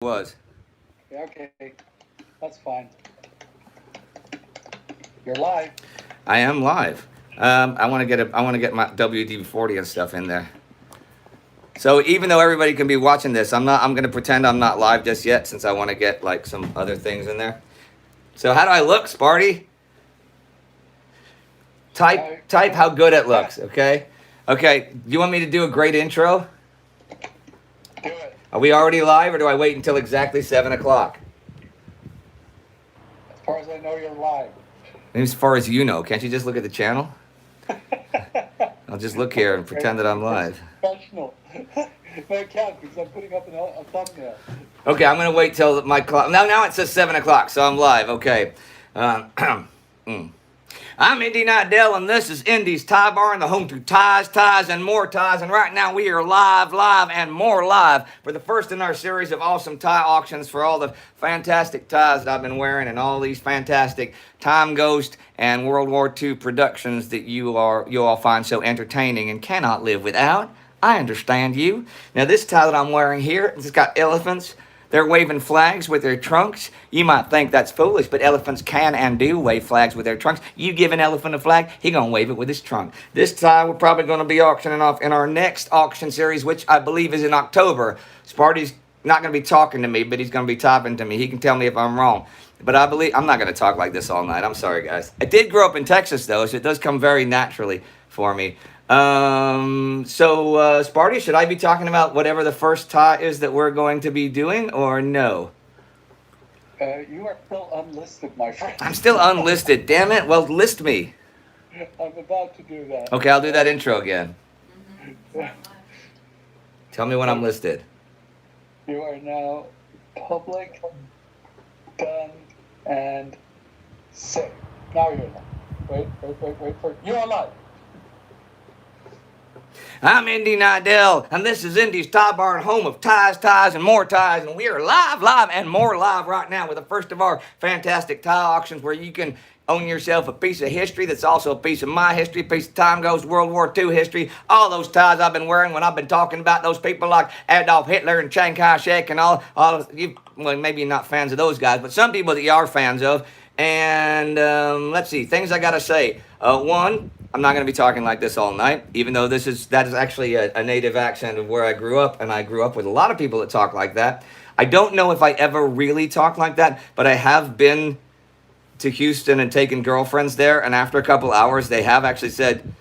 Was. Yeah, okay, that's fine. You're live. I am live. I want to get my WD-40 and stuff in there. So even though everybody can be watching this, I'm going to pretend I'm not live just yet since I want to get like some other things in there. So how do I look, Sparty? Type how good it looks, okay? Okay, do you want me to do a great intro? Do it. Are we already live or do I wait until exactly 7 o'clock? As far as I know, you're live. As far as you know, can't you just look at the channel? I'll just look here and pretend that I'm live. Professional. No, I can't because I'm putting up a thumbnail. Okay, I'm going to wait till my clock. Now it says 7 o'clock, so I'm live. Okay. I'm Indy Nightdale, and this is Indy's Tie Barn, the home to ties, and more ties. And right now we are live, and more live for the first in our series of awesome tie auctions for all the fantastic ties that I've been wearing and all these fantastic Time Ghost and World War II productions that you all find so entertaining and cannot live without. I understand you. Now this tie that I'm wearing here, it's got elephants. They're waving flags with their trunks. You might think that's foolish, but elephants can and do wave flags with their trunks. You give an elephant a flag, he gonna wave it with his trunk. This tie we're probably gonna be auctioning off in our next auction series, which I believe is in October. Sparty's not gonna be talking to me, but he's gonna be typing to me. He can tell me if I'm wrong. But I believe I'm not gonna talk like this all night. I'm sorry, guys. I did grow up in Texas though, so it does come very naturally for me. Sparty, should I be talking about whatever the first tie is that we're going to be doing, or no? You are still unlisted, my friend. I'm still unlisted, damn it. Well, list me. I'm about to do that. Okay, I'll do that intro again. Tell me when I'm listed. You are now public, done, and safe. Now you're live. Wait for it. You are live. I'm Indy Nightdale, and this is Indy's Tie Barn, home of ties, and more ties, and we are live, and more live right now with the first of our fantastic tie auctions where you can own yourself a piece of history that's also a piece of my history, a piece of Time Ghost, World War II history, all those ties I've been wearing when I've been talking about those people like Adolf Hitler and Chiang Kai-shek and all of you. Well, maybe you're not fans of those guys, but some people that you are fans of. And let's see, things I gotta say. One, I'm not going to be talking like this all night, even though that is actually a native accent of where I grew up, and I grew up with a lot of people that talk like that. I don't know if I ever really talk like that, but I have been to Houston and taken girlfriends there, and after a couple hours, they have actually said,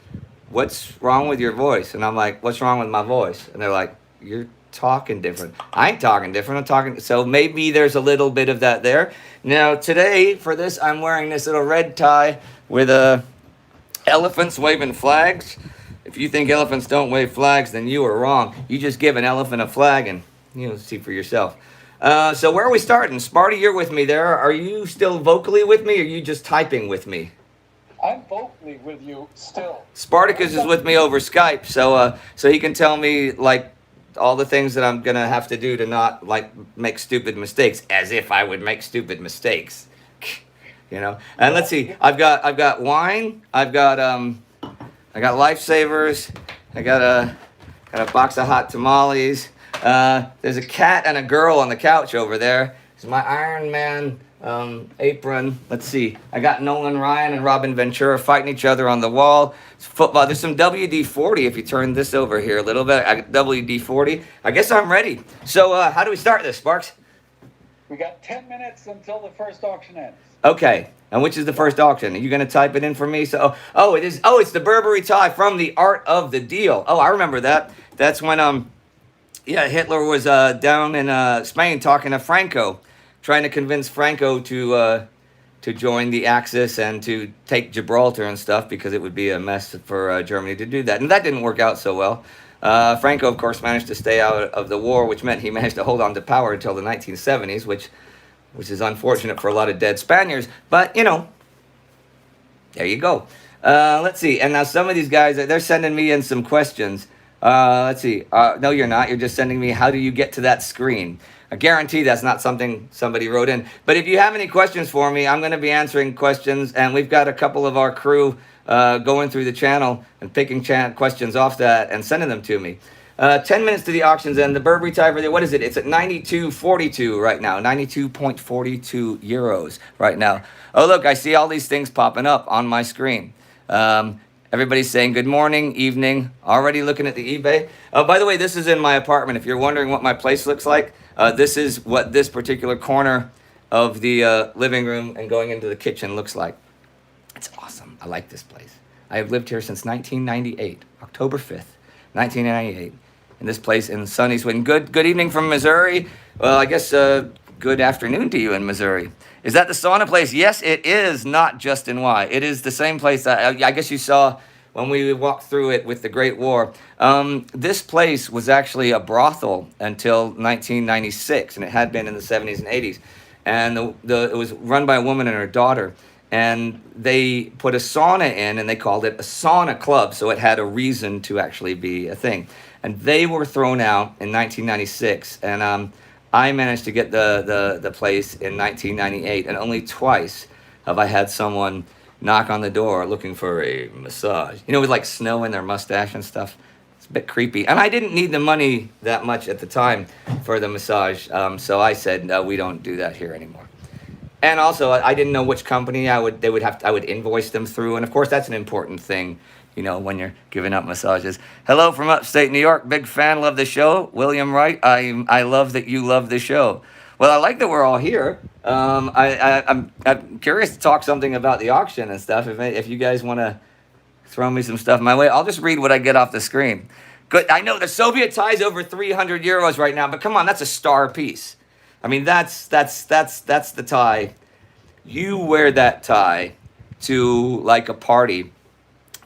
"What's wrong with your voice?" And I'm like, "What's wrong with my voice?" And they're like, "You're talking different." I ain't talking different. I'm talking. So maybe there's a little bit of that there. Now, today, for this, I'm wearing this little red tie with a elephants waving flags. If you think elephants don't wave flags, then you are wrong. You just give an elephant a flag and see for yourself. So where are we starting? Sparty, you're with me there. Are you still vocally with me, or are you just typing with me? I'm vocally with you still. Spartacus is with me over Skype, so he can tell me like all the things that I'm gonna have to do to not like make stupid mistakes, as if I would make stupid mistakes. And let's see, I've got wine, I got lifesavers, I got a box of hot tamales. There's a cat and a girl on the couch over there. It's my Iron Man apron. Let's see, I got Nolan Ryan and Robin Ventura fighting each other on the wall. It's football. There's some WD-40 if you turn this over here a little bit. I got WD-40. I guess I'm ready. So how do we start this, Sparks? We got 10 minutes until the first auction ends. Okay, and which is the first auction? Are you going to type it in for me? So, it's the Burberry tie from The Art of the Deal. Oh, I remember that. That's when, Hitler was down in Spain talking to Franco, trying to convince Franco to join the Axis and to take Gibraltar and stuff because it would be a mess for Germany to do that. And that didn't work out so well. Franco, of course, managed to stay out of the war, which meant he managed to hold on to power until the 1970s, which is unfortunate for a lot of dead Spaniards. But, there you go. Let's see. And now some of these guys, they're sending me in some questions. Let's see. No, you're not. You're just sending me, how do you get to that screen? I guarantee that's not something somebody wrote in. But if you have any questions for me, I'm going to be answering questions. And we've got a couple of our crew going through the channel and picking questions off that and sending them to me. 10 minutes to the auctions end. The Burberry Tie for the, what is it? It's at 92.42 right now. 92.42 euros right now. Oh, look, I see all these things popping up on my screen. Everybody's saying good morning, evening. Already looking at the eBay. Oh, by the way, this is in my apartment. If you're wondering what my place looks like, this is what this particular corner of the living room and going into the kitchen looks like. It's awesome. I like this place. I have lived here since 1998, October 5th, 1998. In this place in sunny Sweden. Good evening from Missouri. Well, I guess good afternoon to you in Missouri. Is that the Sauna Place? Yes, it is, not Justin Y. It is the same place that I guess you saw when we walked through it with the Great War. This place was actually a brothel until 1996, and it had been in the 70s and 80s. And it was run by a woman and her daughter. And they put a sauna in, and they called it a sauna club, so it had a reason to actually be a thing. And they were thrown out in 1996, and I managed to get the place in 1998, and only twice have I had someone knock on the door looking for a massage. You know, with like snow in their mustache and stuff. It's a bit creepy. And I didn't need the money that much at the time for the massage, so I said, no, we don't do that here anymore. And also, I didn't know which company I would invoice them through, and of course, that's an important thing, you know, when you're giving up massages. Hello from upstate New York. Big fan, love the show. William Wright, I love that you love the show. Well, I like that we're all here. I'm curious to talk something about the auction and stuff. If you guys want to throw me some stuff my way, I'll just read what I get off the screen. Good. I know the Soviet tie's over 300 euros right now, but come on, that's a star piece. I mean, that's the tie. You wear that tie to like a party.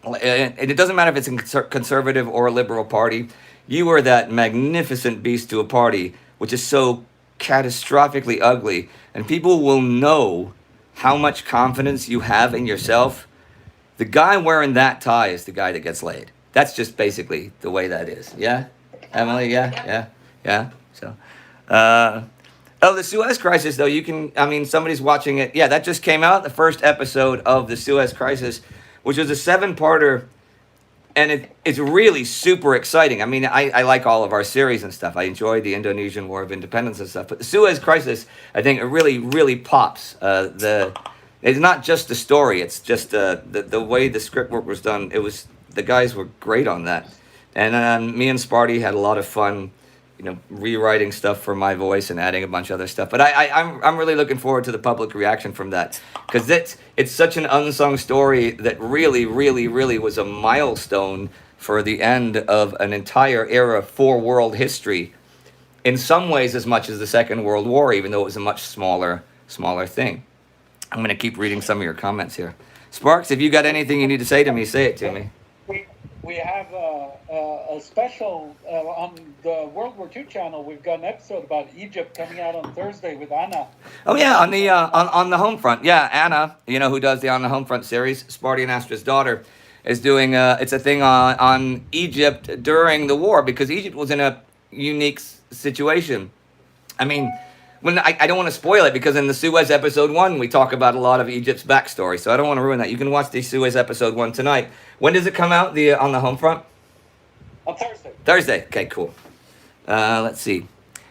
And it doesn't matter if it's a conservative or a liberal party. You wear that magnificent beast to a party, which is so catastrophically ugly. And people will know how much confidence you have in yourself. The guy wearing that tie is the guy that gets laid. That's just basically the way that is. Yeah? Emily? Yeah? So, oh, the Suez Crisis, though, somebody's watching it. Yeah, that just came out, the first episode of the Suez Crisis, which was a 7-parter, and it's really super exciting. I mean, I like all of our series and stuff. I enjoy the Indonesian War of Independence and stuff, but the Suez Crisis, I think it really, really pops. It's not just the story, it's just the way the script work was done. The guys were great on that. And me and Sparty had a lot of fun, you know, rewriting stuff for my voice and adding a bunch of other stuff. But I'm really looking forward to the public reaction from that, because it's such an unsung story that really, really, really was a milestone for the end of an entire era for world history. In some ways, as much as the Second World War, even though it was a much smaller thing. I'm going to keep reading some of your comments here. Sparks, if you got anything you need to say to me, say it to me. We have a special on the World War II channel. We've got an episode about Egypt coming out on Thursday with Anna. Oh yeah, on the on the home front. Yeah, Anna, you know, who does the On the Home Front series, Sparty and Astra's daughter, is doing it's a thing on Egypt during the war, because Egypt was in a unique situation. I mean, I don't want to spoil it, because in the Suez episode 1 we talk about a lot of Egypt's backstory, so I don't want to ruin that. You can watch the Suez episode 1 tonight. When does it come out? The On the Home Front? On Thursday. Thursday. Okay, cool. Let's see.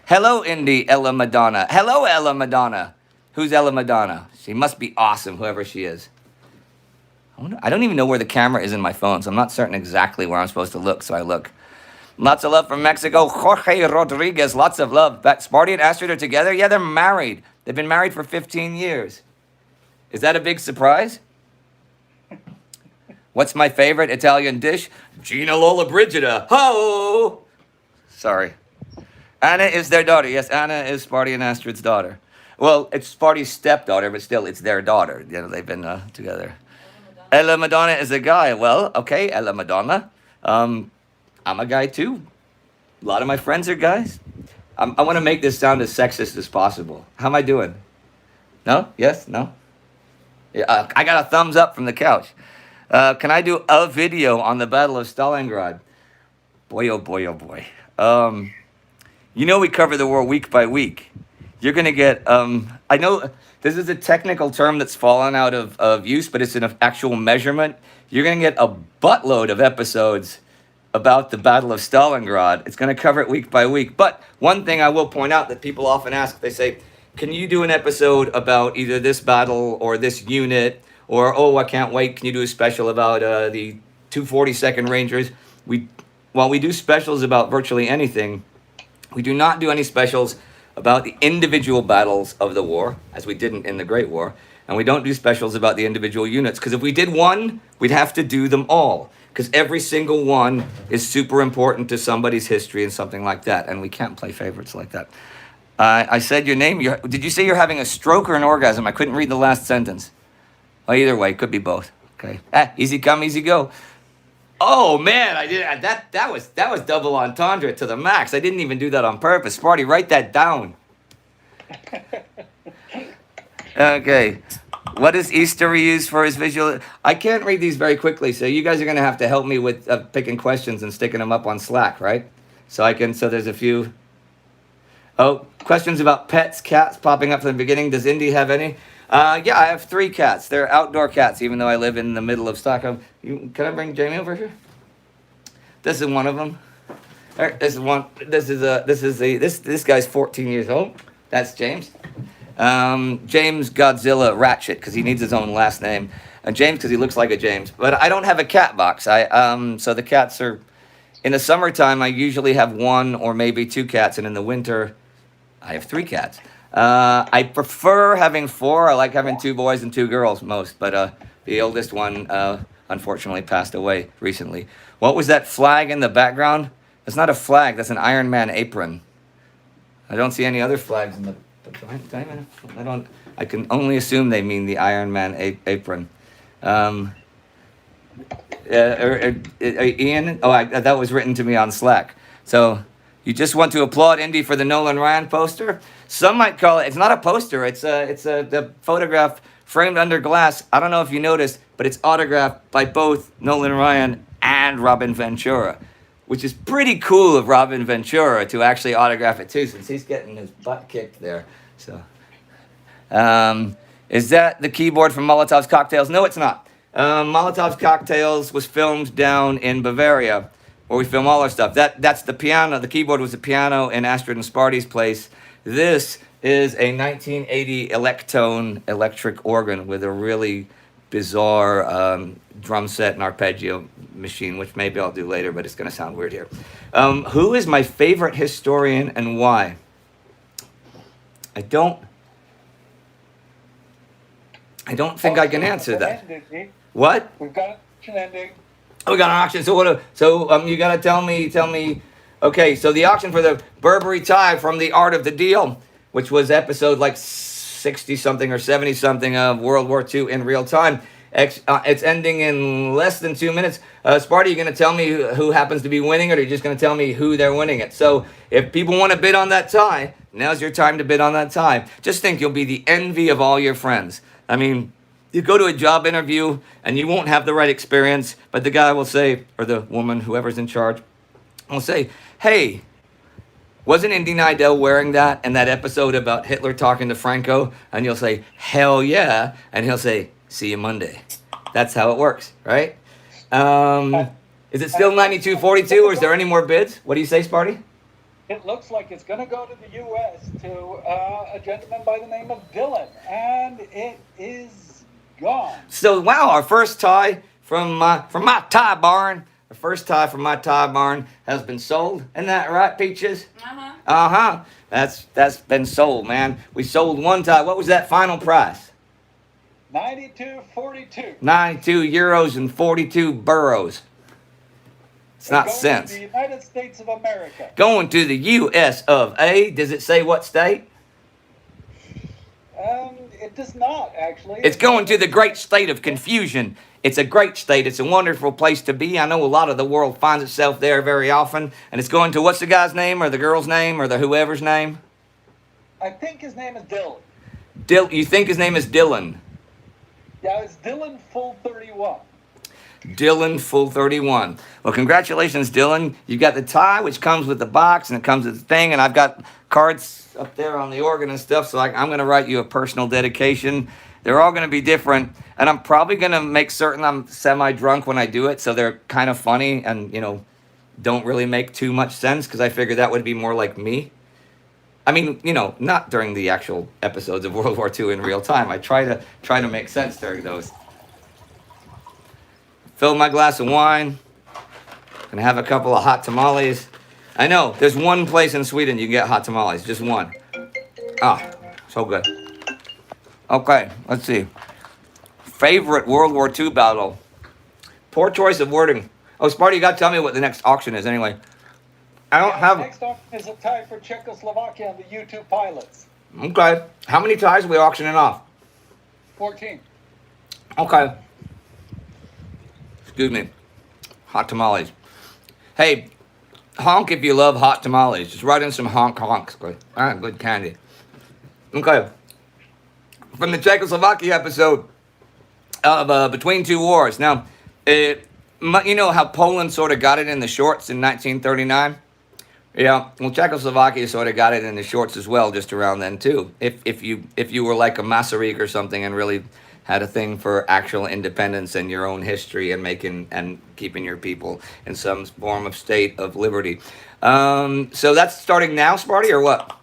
Hello, Indy Ella Madonna. Hello, Ella Madonna. Who's Ella Madonna? She must be awesome, whoever she is. I don't even know where the camera is in my phone, so I'm not certain exactly where I'm supposed to look, so I look. Lots of love from Mexico. Jorge Rodriguez, lots of love. Sparty and Astrid are together? Yeah, they're married. They've been married for 15 years. Is that a big surprise? What's my favorite Italian dish? Gina Lollobrigida. Ho! Sorry. Anna is their daughter. Yes, Anna is Sparty and Astrid's daughter. Well, it's Sparty's stepdaughter, but still, it's their daughter. You know, they've been together. Ella Madonna is a guy. Well, okay, Ella Madonna. I'm a guy too. A lot of my friends are guys. I want to make this sound as sexist as possible. How am I doing? No? Yes? No? Yeah, I got a thumbs up from the couch. Can I do a video on the Battle of Stalingrad? Boy, oh boy, oh boy. You know we cover the war week by week. You're going to get... I know this is a technical term that's fallen out of use, but it's an actual measurement. You're going to get a buttload of episodes about the Battle of Stalingrad. It's going to cover it week by week. But one thing I will point out that people often ask, they say, can you do an episode about either this battle or this unit? Or, oh, I can't wait, can you do a special about the 242nd Rangers? While we do specials about virtually anything, we do not do any specials about the individual battles of the war, as we didn't in the Great War. And we don't do specials about the individual units, because if we did one, we'd have to do them all. Because every single one is super important to somebody's history and something like that. And we can't play favorites like that. I said your name. Did you say you're having a stroke or an orgasm? I couldn't read the last sentence. Well, either way, could be both. Okay. Easy come, easy go. Oh man, I did that was double entendre to the max. I didn't even do that on purpose. Sparty, write that down. Okay. What does Easter use for his visual? I can't read these very quickly, so you guys are going to have to help me with picking questions and sticking them up on Slack, right? So there's a few. Oh, questions about pets, cats popping up from the beginning. Does Indy have any? Yeah, I have 3 cats. They're outdoor cats, even though I live in the middle of Stockholm. Can I bring Jamie over here? This is one of them. This is one. This guy's 14 years old. That's James. James Godzilla Ratchet, because he needs his own last name. And James, because he looks like a James. But I don't have a cat box. So the cats are, in the summertime, I usually have 1 or maybe 2 cats. And in the winter, I have 3 cats. I prefer having 4. I like having 2 boys and 2 girls most. But the oldest one, unfortunately, passed away recently. What was that flag in the background? It's not a flag. That's an Iron Man apron. I don't see any other flags in the... I can only assume they mean the Iron Man apron. Ian? That was written to me on Slack. So, you just want to applaud Indy for the Nolan Ryan poster? Some might call it, it's not a poster, it's the photograph framed under glass. I don't know if you noticed, but it's autographed by both Nolan Ryan and Robin Ventura, which is pretty cool of Robin Ventura to actually autograph it too, since he's getting his butt kicked there. So, is that the keyboard from Molotov's Cocktails? No, it's not. Molotov's Cocktails was filmed down in Bavaria, where we film all our stuff. That's the piano. The keyboard was the piano in Astrid and Sparty's place. This is a 1980 Electone electric organ with a really bizarre drum set and arpeggio machine, which maybe I'll do later, but it's going to sound weird here. Who is my favorite historian and why? I don't think I can answer that. What? We've got an auction ending. Oh, we got an auction. So you got to tell me. Okay, so the auction for the Burberry tie from The Art of the Deal, which was episode like 60 something or 70 something of World War II in real time. It's ending in less than 2 minutes. Sparty, you going to tell me who happens to be winning, or are you just going to tell me who they're winning it? So if people want to bid on that tie, now's your time to bid on that tie. Just think you'll be the envy of all your friends. I mean, you go to a job interview and you won't have the right experience, but the guy will say, or the woman, whoever's in charge, will say, hey, wasn't Indy Nidell wearing that in that episode about Hitler talking to Franco? And you'll say, hell yeah. And he'll say, see you Monday. That's how it works, right? Is it still 92-42, or is there any more bids? What do you say, Sparty? It looks like it's going to go to the U.S. to a gentleman by the name of Dylan, and it is gone. So, wow, our first tie from my tie barn. The first tie from my tie barn has been sold. Isn't that right, Peaches? Uh-huh. Uh-huh. That's been sold, man. We sold one tie. What was that final price? 92.42. 92 euros and 42 burros. It's not cents. To the United States of America. Going to the U.S. of A. Does it say what state? It does not, actually. It's going to the great state of confusion. It's a great state. It's a wonderful place to be. I know a lot of the world finds itself there very often. And it's going to, what's the guy's name or the girl's name or the whoever's name? I think his name is Dylan. You think his name is Dylan? Yeah, it's Dylan Full 31. Dylan Full 31. Well, congratulations, Dylan. You got the tie, which comes with the box, and it comes with the thing, and I've got cards up there on the organ and stuff, so I'm going to write you a personal dedication. They're all going to be different, and I'm probably going to make certain I'm semi-drunk when I do it, so they're kind of funny, and, don't really make too much sense because I figured that would be more like me. I mean, not during the actual episodes of World War II in real time. I try to make sense during those. Fill my glass of wine. Gonna have a couple of hot tamales. I know, there's one place in Sweden you can get hot tamales, just one. Ah, so good. Okay, let's see. Favorite World War II battle. Poor choice of wording. Oh, Sparty, you gotta tell me what the next auction is anyway. I don't have... Next auction is a tie for Czechoslovakia and the U-2 pilots. Okay. How many ties are we auctioning off? 14. Okay. Excuse me. Hot tamales. Hey, honk if you love hot tamales. Just write in some honks. Good candy. Okay. From the Czechoslovakia episode of Between Two Wars. Now, you know how Poland sort of got it in the shorts in 1939? Yeah, well, Czechoslovakia sort of got it in the shorts as well, just around then too. If you were like a Masaryk or something and really had a thing for actual independence and your own history and keeping your people in some form of state of liberty. So that's starting now, Sparty, or what?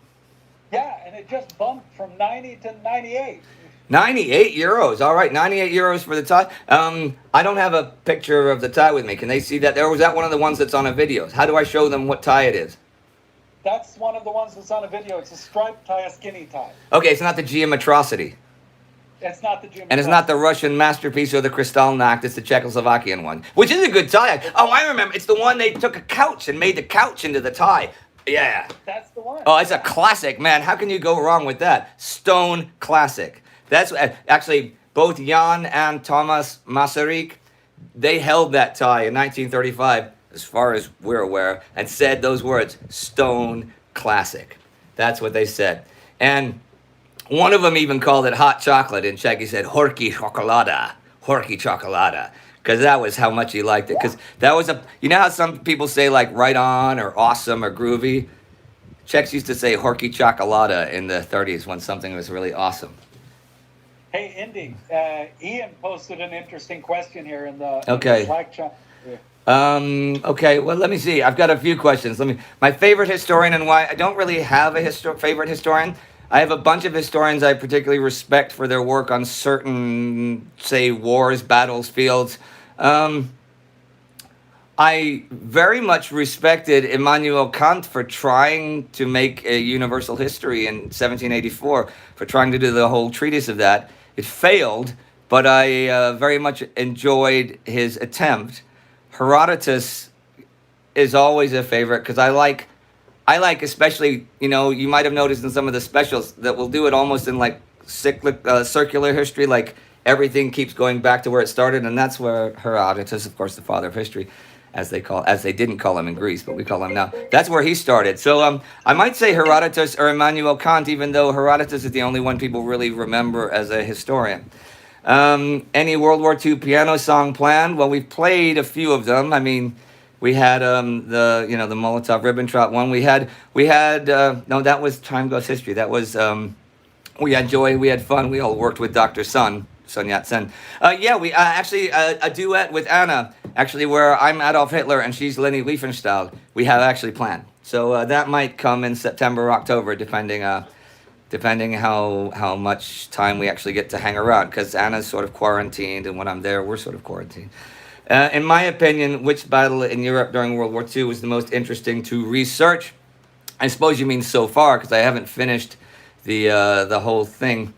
Yeah, and it just bumped from 90 to 98. 98 euros. All right, 98 euros for the tie. I don't have a picture of the tie with me. Can they see that? Or was that one of the ones that's on a video? How do I show them what tie it is? That's one of the ones that's on a video. It's a striped tie, a skinny tie. Okay, it's not the Geometrosity. It's not the Geometrosity. And it's not the Russian masterpiece or the Kristallnacht. It's the Czechoslovakian one, which is a good tie. Oh, I remember. It's the one they took a couch and made the couch into the tie. Yeah. That's the one. Oh, it's a classic, man. How can you go wrong with that? Stone classic. That's actually both Jan and Thomas Masaryk. They held that tie in 1935, as far as we're aware, and said those words, stone classic. That's what they said. And one of them even called it hot chocolate. In Czech, he said, horky chocolada, because that was how much he liked it. Because that was you know how some people say like right on or awesome or groovy? Czechs used to say horky chocolada in the 30s when something was really awesome. Hey, Indy, Ian posted an interesting question here in the Slack chat. Okay, well, let me see. I've got a few questions. My favorite historian and why. I don't really have a favorite historian. I have a bunch of historians I particularly respect for their work on certain, say, wars, battles, fields. I very much respected Immanuel Kant for trying to make a universal history in 1784, for trying to do the whole treatise of that. It failed, but I very much enjoyed his attempt. Herodotus is always a favorite because I like especially, you might have noticed in some of the specials that we'll do it almost in like circular history, like everything keeps going back to where it started, and that's where Herodotus, of course, the father of history, as they didn't call him in Greece, but we call him now. That's where he started. So I might say Herodotus or Immanuel Kant, even though Herodotus is the only one people really remember as a historian. Any World War II piano song planned? Well, we've played a few of them. I mean, we had the Molotov-Ribbentrop one. We had no, that was Time Goes History. That was we had joy, we had fun. We all worked with Dr. Sun Yat-sen. We actually a duet with Anna, actually, where I'm Adolf Hitler and she's Leni Riefenstahl. We have actually planned. So that might come in September or October, depending how much time we actually get to hang around, because Anna's sort of quarantined, and when I'm there, we're sort of quarantined. In my opinion, which battle in Europe during World War II was the most interesting to research? I suppose you mean so far, because I haven't finished the whole thing.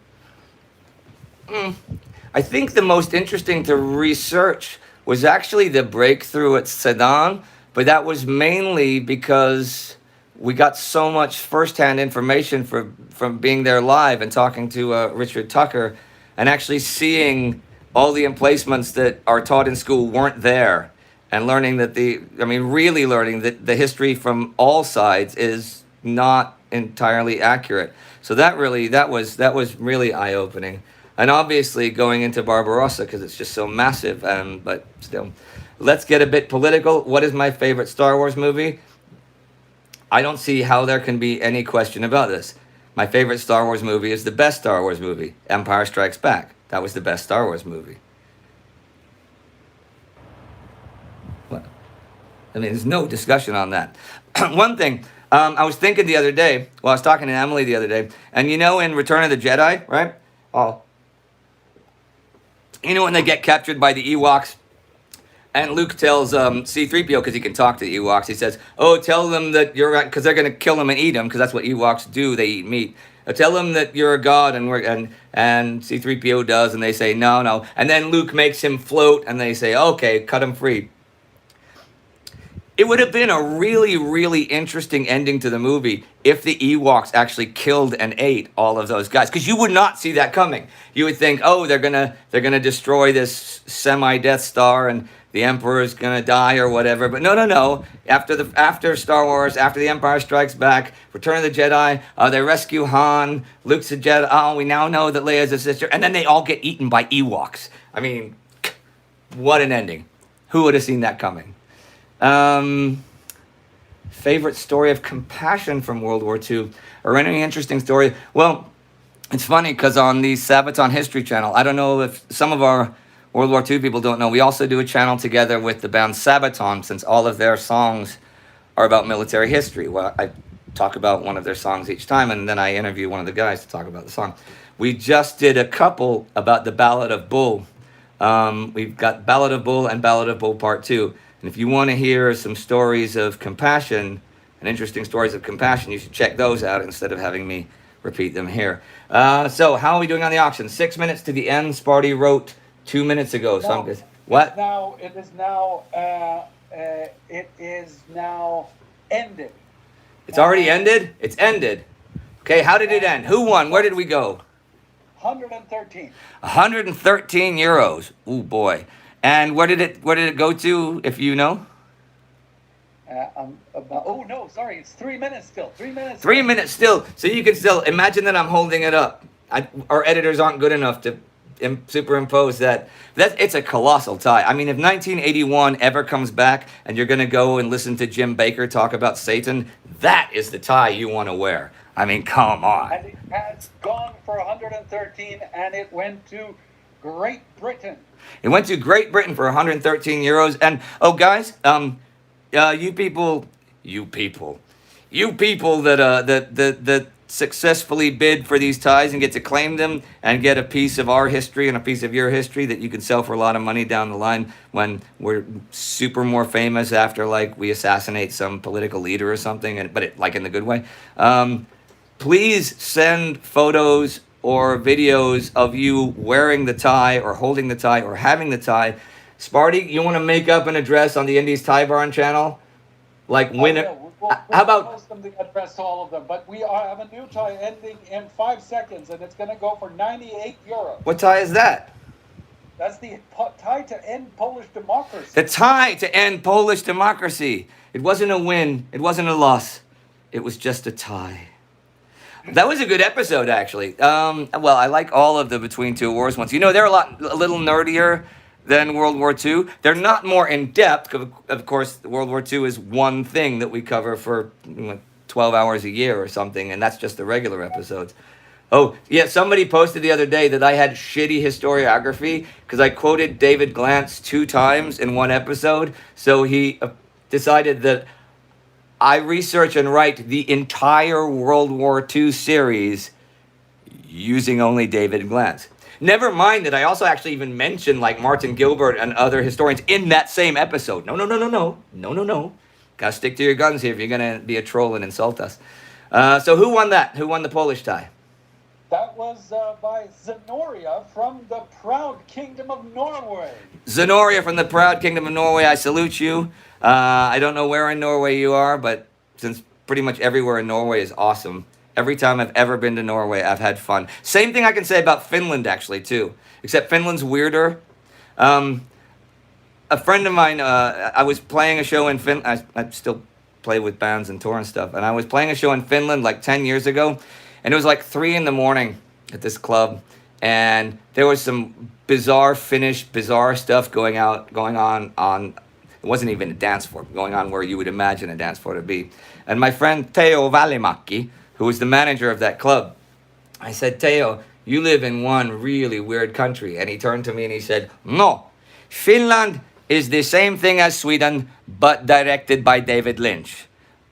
I think the most interesting to research was actually the breakthrough at Sedan, but that was mainly because we got so much firsthand information from being there live and talking to Richard Tucker, and actually seeing all the emplacements that are taught in school weren't there, and learning that really learning that the history from all sides is not entirely accurate. So that was really eye-opening. And obviously going into Barbarossa, because it's just so massive, but still. Let's get a bit political. What is my favorite Star Wars movie? I don't see how there can be any question about this. My favorite Star Wars movie is the best Star Wars movie, Empire Strikes Back. That was the best Star Wars movie. What? I mean, there's no discussion on that. One thing, I was thinking the other day, well, I was talking to Emily the other day, and you know in Return of the Jedi, right? Oh, you know when they get captured by the Ewoks, and Luke tells C-3PO, because he can talk to the Ewoks, he says, oh, tell them that you're, because they're going to kill them and eat them, because that's what Ewoks do, they eat meat. Tell them that you're a god, and C-3PO does, and they say, no, no. And then Luke makes him float, and they say, okay, cut him free. It would have been a really, really interesting ending to the movie if the Ewoks actually killed and ate all of those guys, because you would not see that coming. You would think, oh, they're gonna destroy this semi-Death Star and the Emperor's gonna die or whatever. But no, no, no. After Star Wars, after The Empire Strikes Back, Return of the Jedi, they rescue Han. Luke's a Jedi. Oh, we now know that Leia's a sister, and then they all get eaten by Ewoks. I mean, what an ending! Who would have seen that coming? Favorite story of compassion from World War II, or any interesting story? Well, it's funny because on the Sabaton History Channel, I don't know if some of our World War II people don't know, we also do a channel together with the band Sabaton, since all of their songs are about military history. Well, I talk about one of their songs each time, and then I interview one of the guys to talk about the song. We just did a couple about the Ballad of Bull. We've got Ballad of Bull and Ballad of Bull Part 2. And if you want to hear some stories of compassion, and interesting stories of compassion, you should check those out instead of having me repeat them here. So how are we doing on the auction? 6 minutes to the end. Sparty wrote 2 minutes ago. So I'm good. What? It is now ended. It's already ended? It's ended. Okay, how did it end? Who won? Where did we go? 113. 113 euros. Ooh, boy. And where did it go to, if you know? Oh, no, sorry. It's 3 minutes still. 3 minutes. 3 minutes still. So you can still imagine that I'm holding it up. Our editors aren't good enough to superimpose that. It's a colossal tie. I mean, if 1981 ever comes back and you're going to go and listen to Jim Baker talk about Satan, that is the tie you want to wear. I mean, come on. And it has gone for 113, and it went to Great Britain. It went to Great Britain for 113 euros. And, oh, guys, you people that successfully bid for these ties and get to claim them and get a piece of our history and a piece of your history that you can sell for a lot of money down the line when we're super more famous after, like, we assassinate some political leader or something, but like in the good way. Please send photos or videos of you wearing the tie or holding the tie or having the tie. Sparty, you want to make up an address on the Indies Tie Barn channel? Like winner. Yeah, we'll How about post them the address to all of them? But we have a new tie ending in 5 seconds, and it's going to go for 98 euros. what tie is that? That's the tie to end Polish democracy. The tie to end Polish democracy. It wasn't a win. It wasn't a loss. It was just a tie. That was a good episode, actually. Well, I like all of the Between Two Wars ones. You know, they're a little nerdier than World War II. They're not more in depth. Of course, World War II is one thing that we cover for 12 hours a year or something, and that's just the regular episodes. Oh, yeah, somebody posted the other day that I had shitty historiography because I quoted David Glantz 2 times in one episode. So he decided that I research and write the entire World War II series using only David Glantz. Never mind that I also actually even mentioned like Martin Gilbert and other historians in that same episode. No. Gotta stick to your guns here if you're gonna be a troll and insult us. So who won that? Who won the Polish tie? That was by Zenoria from the proud Kingdom of Norway. Zenoria from the proud Kingdom of Norway, I salute you. I don't know where in Norway you are, but since pretty much everywhere in Norway is awesome. Every time I've ever been to Norway, I've had fun. Same thing I can say about Finland, actually, too. Except Finland's weirder. A friend of mine, I was playing a show in Finland. I still play with bands and tour and stuff. And I was playing a show in Finland like 10 years ago. And it was like 3 in the morning at this club. And there was some bizarre stuff going on. It wasn't even a dance floor, going on where you would imagine a dance floor to be. And my friend Teo Välimäki, who was the manager of that club, I said, Teo, you live in one really weird country. And he turned to me and he said, no, Finland is the same thing as Sweden, but directed by David Lynch.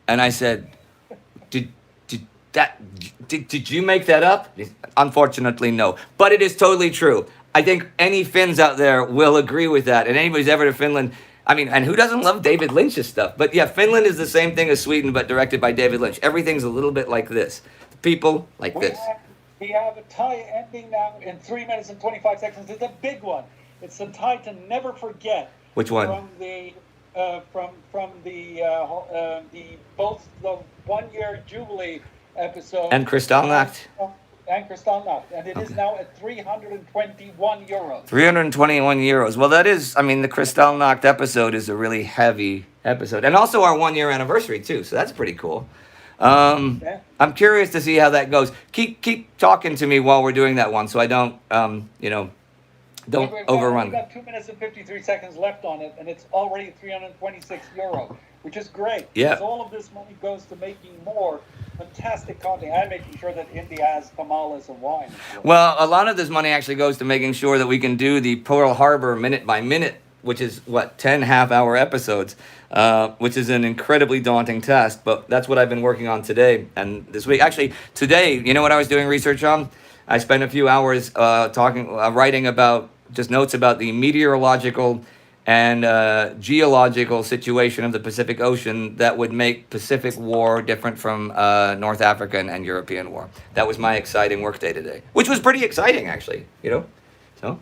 And I said, did, did you make that up? Unfortunately, no. But it is totally true. I think any Finns out there will agree with that. And anybody's ever to Finland, I mean, and who doesn't love David Lynch's stuff? But yeah, Finland is the same thing as Sweden, but directed by David Lynch. Everything's a little bit like this. People like this. We have a tie ending now in 3 minutes and 25 seconds. It's a big one. It's a tie to never forget. Which one? From the both the 1 year Jubilee episode And Kristallnacht. And Kristallnacht, and it is now at 321 euros. 321 euros. Well, that is, I mean, the Kristallnacht episode is a really heavy episode. And also our 1 year anniversary, too. So that's pretty cool. Yeah. I'm curious to see how that goes. Keep talking to me while we're doing that one so I don't, don't overrun. We've got 2 minutes and 53 seconds left on it, and it's already 326 euro, which is great. Yeah. Because all of this money goes to making more fantastic content and making sure that India has tamales and wine. Well, a lot of this money actually goes to making sure that we can do the Pearl Harbor minute by minute, which is, 10 half-hour episodes, which is an incredibly daunting task. But that's what I've been working on today and this week. Actually, today, you know what I was doing research on? I spent a few hours writing about, just notes about the meteorological and geological situation of the Pacific Ocean that would make Pacific War different from North African and European War. That was my exciting work day today, which was pretty exciting, actually, So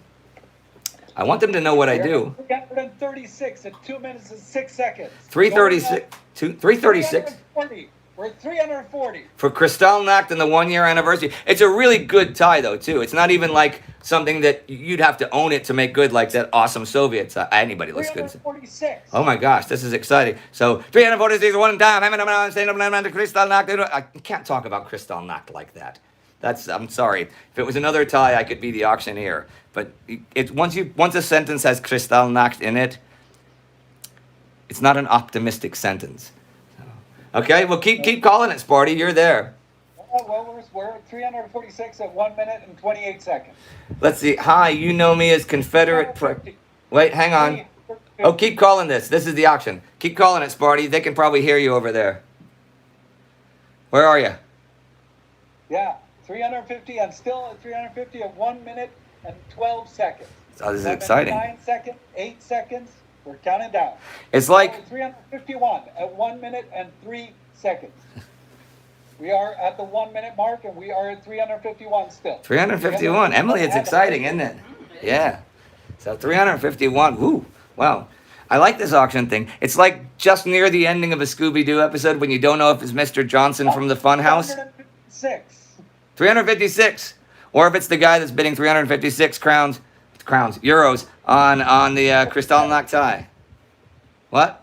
I want them to know what I do. 336 at 2 minutes and 6 seconds. 336. 336. We're at 340. For Kristallnacht and the 1 year anniversary. It's a really good tie, though, too. It's not even like something that you'd have to own it to make good, like that awesome Soviet tie. Anybody looks good. 346. Oh my gosh, this is exciting. So 346 one time. I can't talk about Kristallnacht like that. I'm sorry. If it was another tie, I could be the auctioneer. But once a sentence has Kristallnacht in it, it's not an optimistic sentence. Okay, well keep calling it, Sparty. You're there. Well, we're at 346 at 1 minute and 28 seconds. Let's see. Hi, you know me as Confederate. Wait, hang on. Oh, keep calling this. This is the auction. Keep calling it, Sparty. They can probably hear you over there. Where are you? Yeah, 350. I'm still at 350 at 1 minute and 12 seconds. Oh, this is exciting. 9 seconds, 8 seconds. We're counting down. It's like 351 at 1 minute and 3 seconds. We are at the 1 minute mark, and we are at 351 still. 351. Emily, it's exciting, isn't it? Yeah. So 351. Woo. Wow. I like this auction thing. It's like just near the ending of a Scooby-Doo episode when you don't know if it's Mr. Johnson from the Funhouse. 356. 356. Or if it's the guy that's bidding 356 euros on the Kristallnacht tie. What?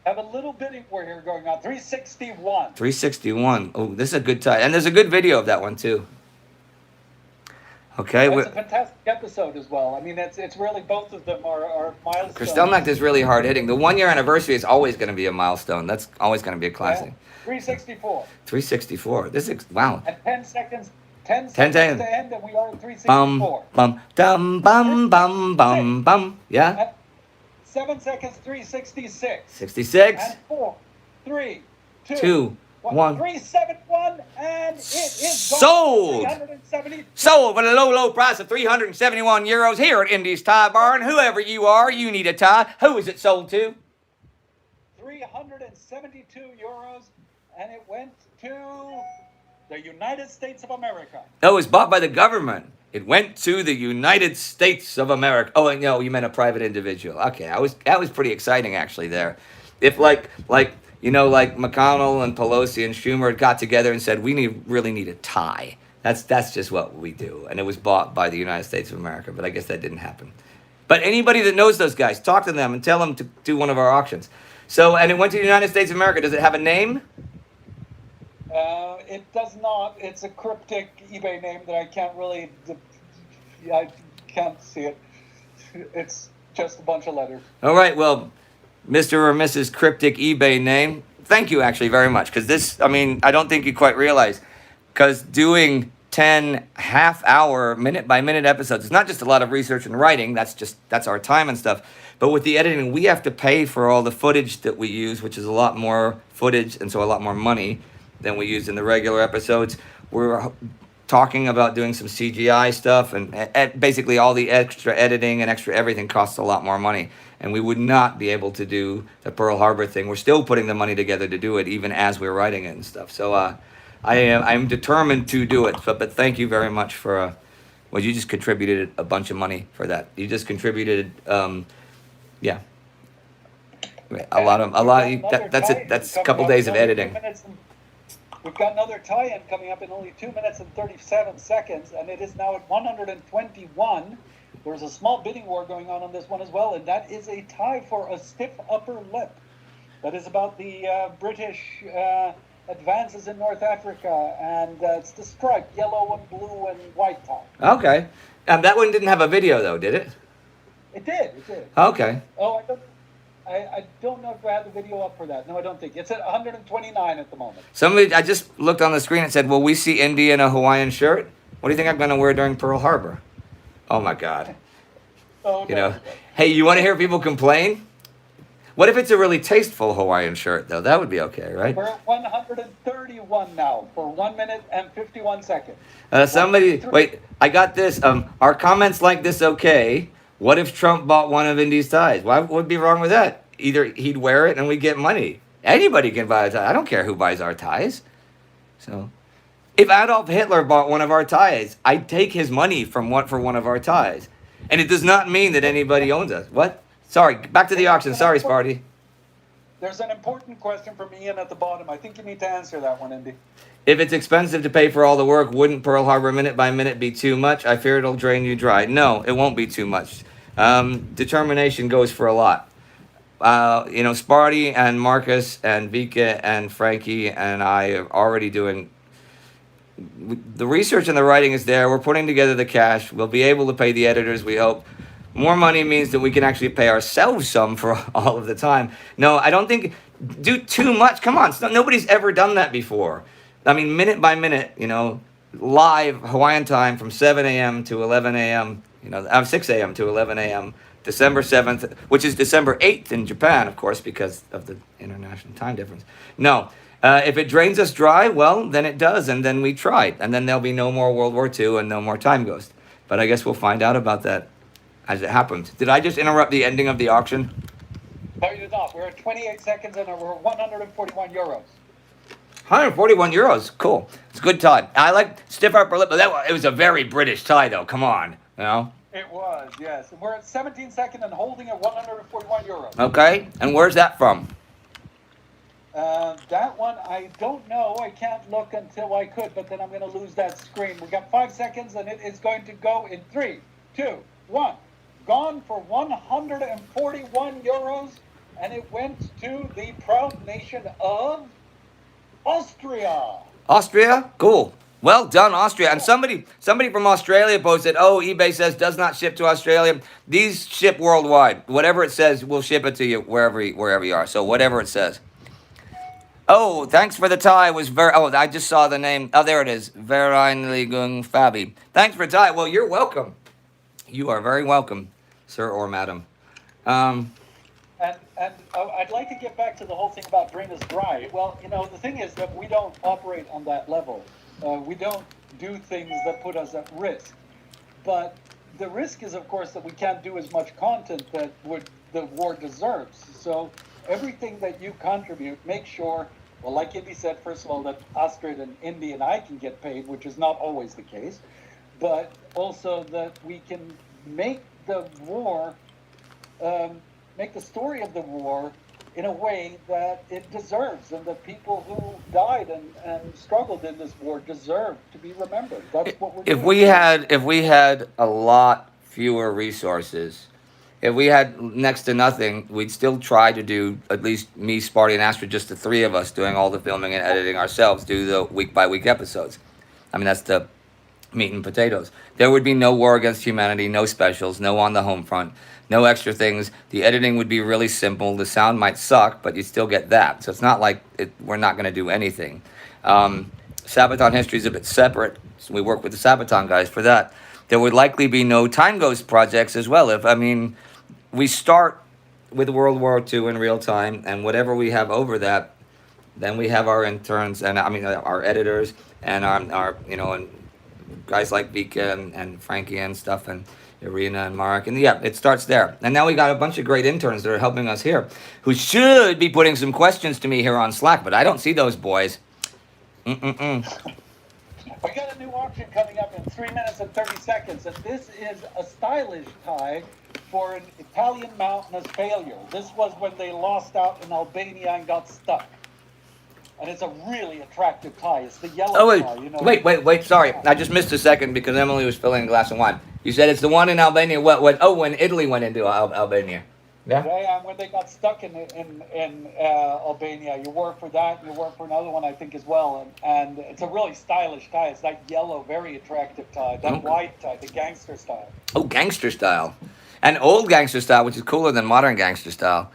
Have a little bidding war here going on. 361. 361. Oh, this is a good tie. And there's a good video of that one, too. Okay. It's a fantastic episode as well. I mean, it's really, both of them are milestones. Kristallnacht is really hard hitting. The 1 year anniversary is always going to be a milestone. That's always going to be a classic. Yeah. 364. 364. This is, wow. And 10 seconds. 10 seconds to end, and we are at 364. Bum, dum, bum, bum, bum, bum. Yeah? At 7 seconds, 366. 66. And 4, 3, 2, 1. 371, and it is sold. 370. Sold for the low price of 371 euros here at Indy's Tie Barn. Whoever you are, you need a tie. Who is it sold to? 372 euros, and it went to the United States of America. Oh, it was bought by the government. It went to the United States of America. Oh, no, you meant a private individual. Okay, that was pretty exciting actually there. If like McConnell and Pelosi and Schumer got together and said we really need a tie. That's just what we do. And it was bought by the United States of America, but I guess that didn't happen. But anybody that knows those guys, talk to them and tell them to do one of our auctions. So, and it went to the United States of America. Does it have a name? It does not. It's a cryptic eBay name that I can't really. I can't see it. It's just a bunch of letters. All right. Well, Mr. or Mrs. Cryptic eBay name. Thank you actually very much, because this. I mean, I don't think you quite realize, because doing 10 half-hour, minute-by-minute episodes. It's not just a lot of research and writing. That's our time and stuff. But with the editing, we have to pay for all the footage that we use, which is a lot more footage and so a lot more money than we use in the regular episodes. We're talking about doing some CGI stuff, and basically all the extra editing and extra everything costs a lot more money. And we would not be able to do the Pearl Harbor thing. We're still putting the money together to do it, even as we're writing it and stuff. So I'm determined to do it. But thank you very much for. Well, you just contributed a bunch of money for that. You just contributed, yeah, a lot. That's a couple days of editing. We've got another tie-in coming up in only 2 minutes and 37 seconds, and it is now at 121. There's a small bidding war going on this one as well, and that is a tie for a stiff upper lip. That is about the British advances in North Africa, and it's the striped yellow and blue and white tie. Okay. That one didn't have a video, though, did it? It did. Okay. Oh, I don't know if I had the video up for that. No, I don't think. It's at 129 at the moment. I just looked on the screen and said, will we see Indy in a Hawaiian shirt? What do you think I'm going to wear during Pearl Harbor? Oh, my God. Oh, no. You know, hey, you want to hear people complain? What if it's a really tasteful Hawaiian shirt, though? That would be okay, right? We're at 131 now for 1 minute and 51 seconds. Wait, I got this. Are comments like this okay? What if Trump bought one of Indy's ties? What would be wrong with that? Either he'd wear it and we get money. Anybody can buy a tie. I don't care who buys our ties. So, if Adolf Hitler bought one of our ties, I'd take his money for one of our ties. And it does not mean that anybody owns us. What? Sorry, back to the auction. Sorry, Sparty. There's an important question from Ian at the bottom. I think you need to answer that one, Indy. If it's expensive to pay for all the work, wouldn't Pearl Harbor minute by minute be too much? I fear it'll drain you dry. No, it won't be too much. Determination goes for a lot. Sparty and Marcus and Vika and Frankie and I are already doing... The research and the writing is there. We're putting together the cash. We'll be able to pay the editors, we hope. More money means that we can actually pay ourselves some for all of the time. No, I don't think... Do too much. Come on. Nobody's ever done that before. I mean, minute by minute, live Hawaiian time from 7 a.m. to 11 a.m., 6 a.m. to 11 a.m., December 7th, which is December 8th in Japan, of course, because of the international time difference. No, if it drains us dry, well, then it does, and then we tried, and then there'll be no more World War II and no more Time Ghost. But I guess we'll find out about that as it happens. Did I just interrupt the ending of the auction? No, you did not. We're at 28 seconds and we're 141 euros. 141 euros. Cool. It's a good tie. I like stiff upper lip, but it was a very British tie, though. Come on. It was, yes. We're at 17 seconds and holding at 141 euros. Okay. And where's that from? That one, I don't know. I can't look until I could, but then I'm going to lose that screen. We've got 5 seconds, and it is going to go in 3, 2, 1. Gone for 141 euros, and it went to the proud nation of Austria. Austria? Cool. Well done, Austria. And somebody from Australia posted, eBay says does not ship to Australia. These ship worldwide. Whatever it says, we'll ship it to you wherever you are. So whatever it says. Oh, thanks for the tie. I just saw the name. Oh, there it is. Vereinlegung Fabi. Thanks for the tie. Well, you're welcome. You are very welcome, sir or madam. And I'd like to get back to the whole thing about drain us dry. Well, the thing is that we don't operate on that level. We don't do things that put us at risk. But the risk is, of course, that we can't do as much content that the war deserves. So everything that you contribute, make sure, well, like Indy said, first of all, that Astrid and Indy and I can get paid, which is not always the case, but also that we can make the war, make the story of the war in a way that it deserves, and that people who died and struggled in this war deserve to be remembered. That's what we're doing. If we had a lot fewer resources, if we had next to nothing, we'd still try to do, at least me, Sparty, and Astrid, just the three of us doing all the filming and editing ourselves, do the week-by-week episodes. I mean, that's the meat and potatoes. There would be no War Against Humanity, no specials, no On the Home Front, no extra things. The editing would be really simple. The sound might suck, but you still get that. So it's not like we're not going to do anything. Sabaton history is a bit separate, so we work with the Sabaton guys for that. There would likely be no Time Ghost projects as well. We start with World War II in real time, and whatever we have over that, then we have our interns and our editors and our and guys like Vika and Frankie and stuff and Irina and Mark, and yeah, it starts there. And now we got a bunch of great interns that are helping us here, who should be putting some questions to me here on Slack, but I don't see those boys. We got a new auction coming up in 3 minutes and 30 seconds, and this is a stylish tie for an Italian mountainous failure. This was when they lost out in Albania and got stuck. And it's a really attractive tie. It's the yellow tie. Wait. Sorry, I just missed a second because Emily was filling a glass of wine. You said it's the one in Albania. When Italy went into Albania. Yeah, and when they got stuck in Albania, you wore for that. You wore for another one, I think, as well. And it's a really stylish tie. It's that yellow, very attractive tie. That white tie, the gangster style. Oh, gangster style, and old gangster style, which is cooler than modern gangster style.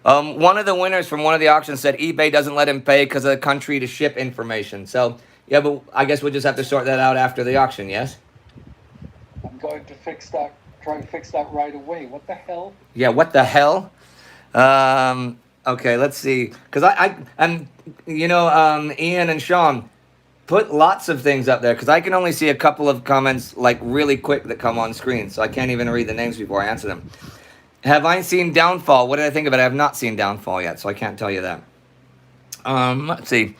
One of the winners from one of the auctions said eBay doesn't let him pay because of the country to ship information. So, yeah, but I guess we'll just have to sort that out after the auction, yes? I'm going to try to fix that right away. What the hell? Yeah, what the hell? Okay, let's see. Because Ian and Sean, put lots of things up there because I can only see a couple of comments, like, really quick that come on screen. So I can't even read the names before I answer them. Have I seen Downfall? What did I think of it? I have not seen Downfall yet, so I can't tell you that. Let's see.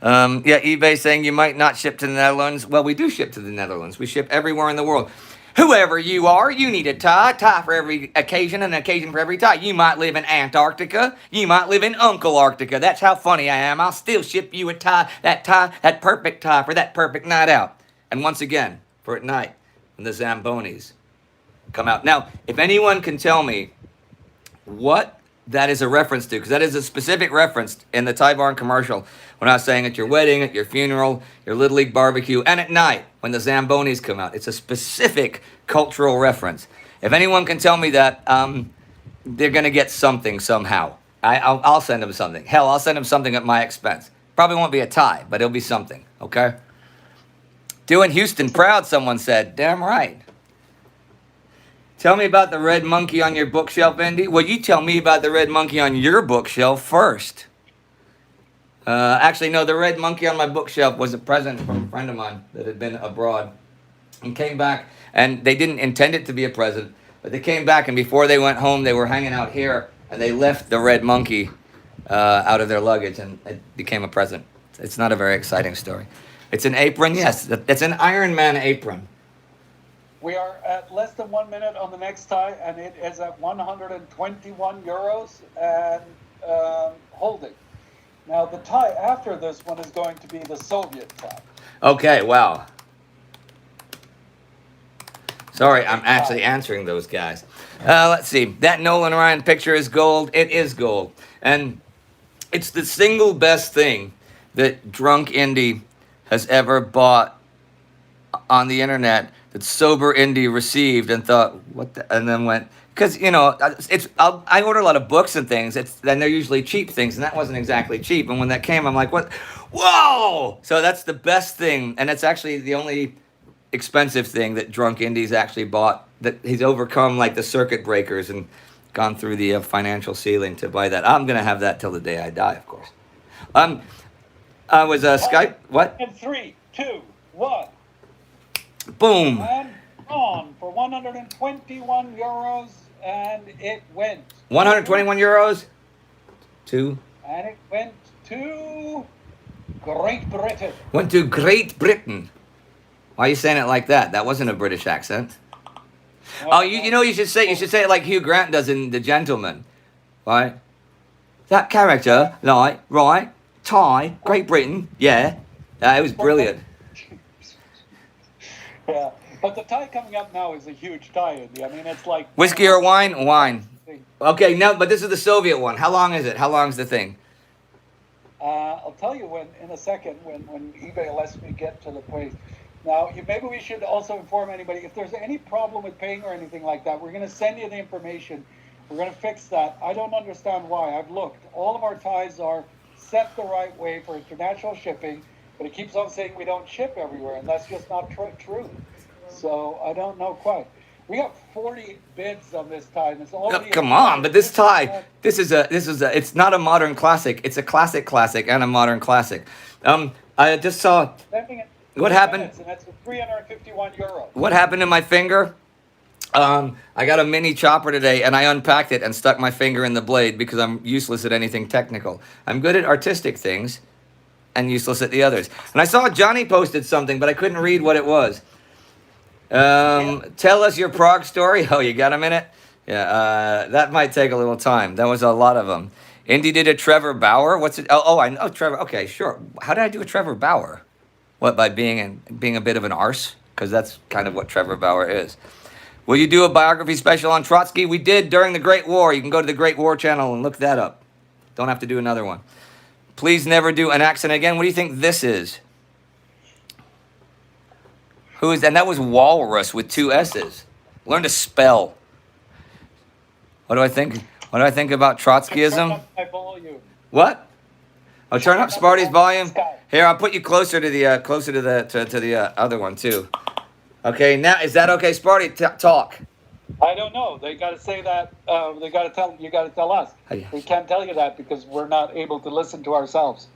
eBay saying you might not ship to the Netherlands. Well, we do ship to the Netherlands. We ship everywhere in the world. Whoever you are, you need a tie for every occasion and an occasion for every tie. You might live in Antarctica. You might live in Uncle Arctica. That's how funny I am. I'll still ship you a tie, that perfect tie for that perfect night out. And once again, for at night, when the Zambonis come out. Now, if anyone can tell me what that is a reference to, because that is a specific reference in the Tie Barn commercial when I was saying at your wedding, at your funeral, your Little League barbecue, and at night when the Zambonis come out. It's a specific cultural reference. If anyone can tell me that, they're going to get something somehow. I'll send them something. Hell, I'll send them something at my expense. Probably won't be a tie, but it'll be something, okay? Doing Houston proud, someone said. Damn right. Tell me about the red monkey on your bookshelf, Indy. Well, you tell me about the red monkey on your bookshelf first. Actually, no, the red monkey on my bookshelf was a present from a friend of mine that had been abroad and came back, and they didn't intend it to be a present, but they came back, and before they went home, they were hanging out here, and they left the red monkey out of their luggage, and it became a present. It's not a very exciting story. It's an apron, yes. It's an Iron Man apron. We are at less than 1 minute on the next tie, and it is at 121 euros and holding. Now, the tie after this one is going to be the Soviet tie. Okay, wow. Sorry, I'm actually answering those guys. Let's see. That Nolan Ryan picture is gold. It is gold. And it's the single best thing that Drunk Indy has ever bought on the internet that Sober Indy received and thought, what the, and then went, because, I order a lot of books and things, and they're usually cheap things, and that wasn't exactly cheap, and when that came, I'm like, what? Whoa! So that's the best thing, and it's actually the only expensive thing that Drunk Indy's actually bought, that he's overcome, like, the circuit breakers and gone through the financial ceiling to buy that. I'm going to have that till the day I die, of course. I was, Skype, what? In 3, 2, 1. Boom. And on for 121 euros, and it went. 121 euros? To? And it went to Great Britain. Went to Great Britain. Why are you saying it like that? That wasn't a British accent. You should say it like Hugh Grant does in The Gentleman, right? That character, like, right? Tie, Great Britain, yeah. It was brilliant. Yeah, but the tie coming up now is a huge tie, Indy. I mean, it's like... Whiskey or wine? Wine. Okay, no, but this is the Soviet one. How long is it? How long is the thing? I'll tell you in a second when eBay lets me get to the place. Now, maybe we should also inform anybody, if there's any problem with paying or anything like that, we're going to send you the information. We're going to fix that. I don't understand why. I've looked. All of our ties are set the right way for international shipping. but he keeps on saying we don't ship everywhere, and that's just not true. So I don't know quite. We got 40 bids on this tie, and it's already. Come on, but this tie, it's not a modern classic. It's a classic and a modern classic. I just saw. What happened? And that's 351 euros. What happened to my finger? I got a mini chopper today, and I unpacked it and stuck my finger in the blade because I'm useless at anything technical. I'm good at artistic things and useless at the others. And I saw Johnny posted something, but I couldn't read what it was. Tell us your Prague story. Oh, you got a minute? Yeah, that might take a little time. That was a lot of them. Indy did a Trevor Bauer. What's it? Oh, I know Trevor. Okay, sure. How did I do a Trevor Bauer? What, by being a bit of an arse? Because that's kind of what Trevor Bauer is. Will you do a biography special on Trotsky? We did during the Great War. You can go to the Great War channel and look that up. Don't have to do another one. Please never do an accent again. What do you think this is? Who is that? And that was Walrus with 2 S's. Learn to spell. What do I think? What do I think about Trotskyism? What? Oh, turn up Sparty's volume. Here, I'll put you closer to the other one too. Okay, now is that okay, Sparty? Talk. I don't know. They got to say that. They got to tell you. Got to tell us. We can't tell you that because we're not able to listen to ourselves.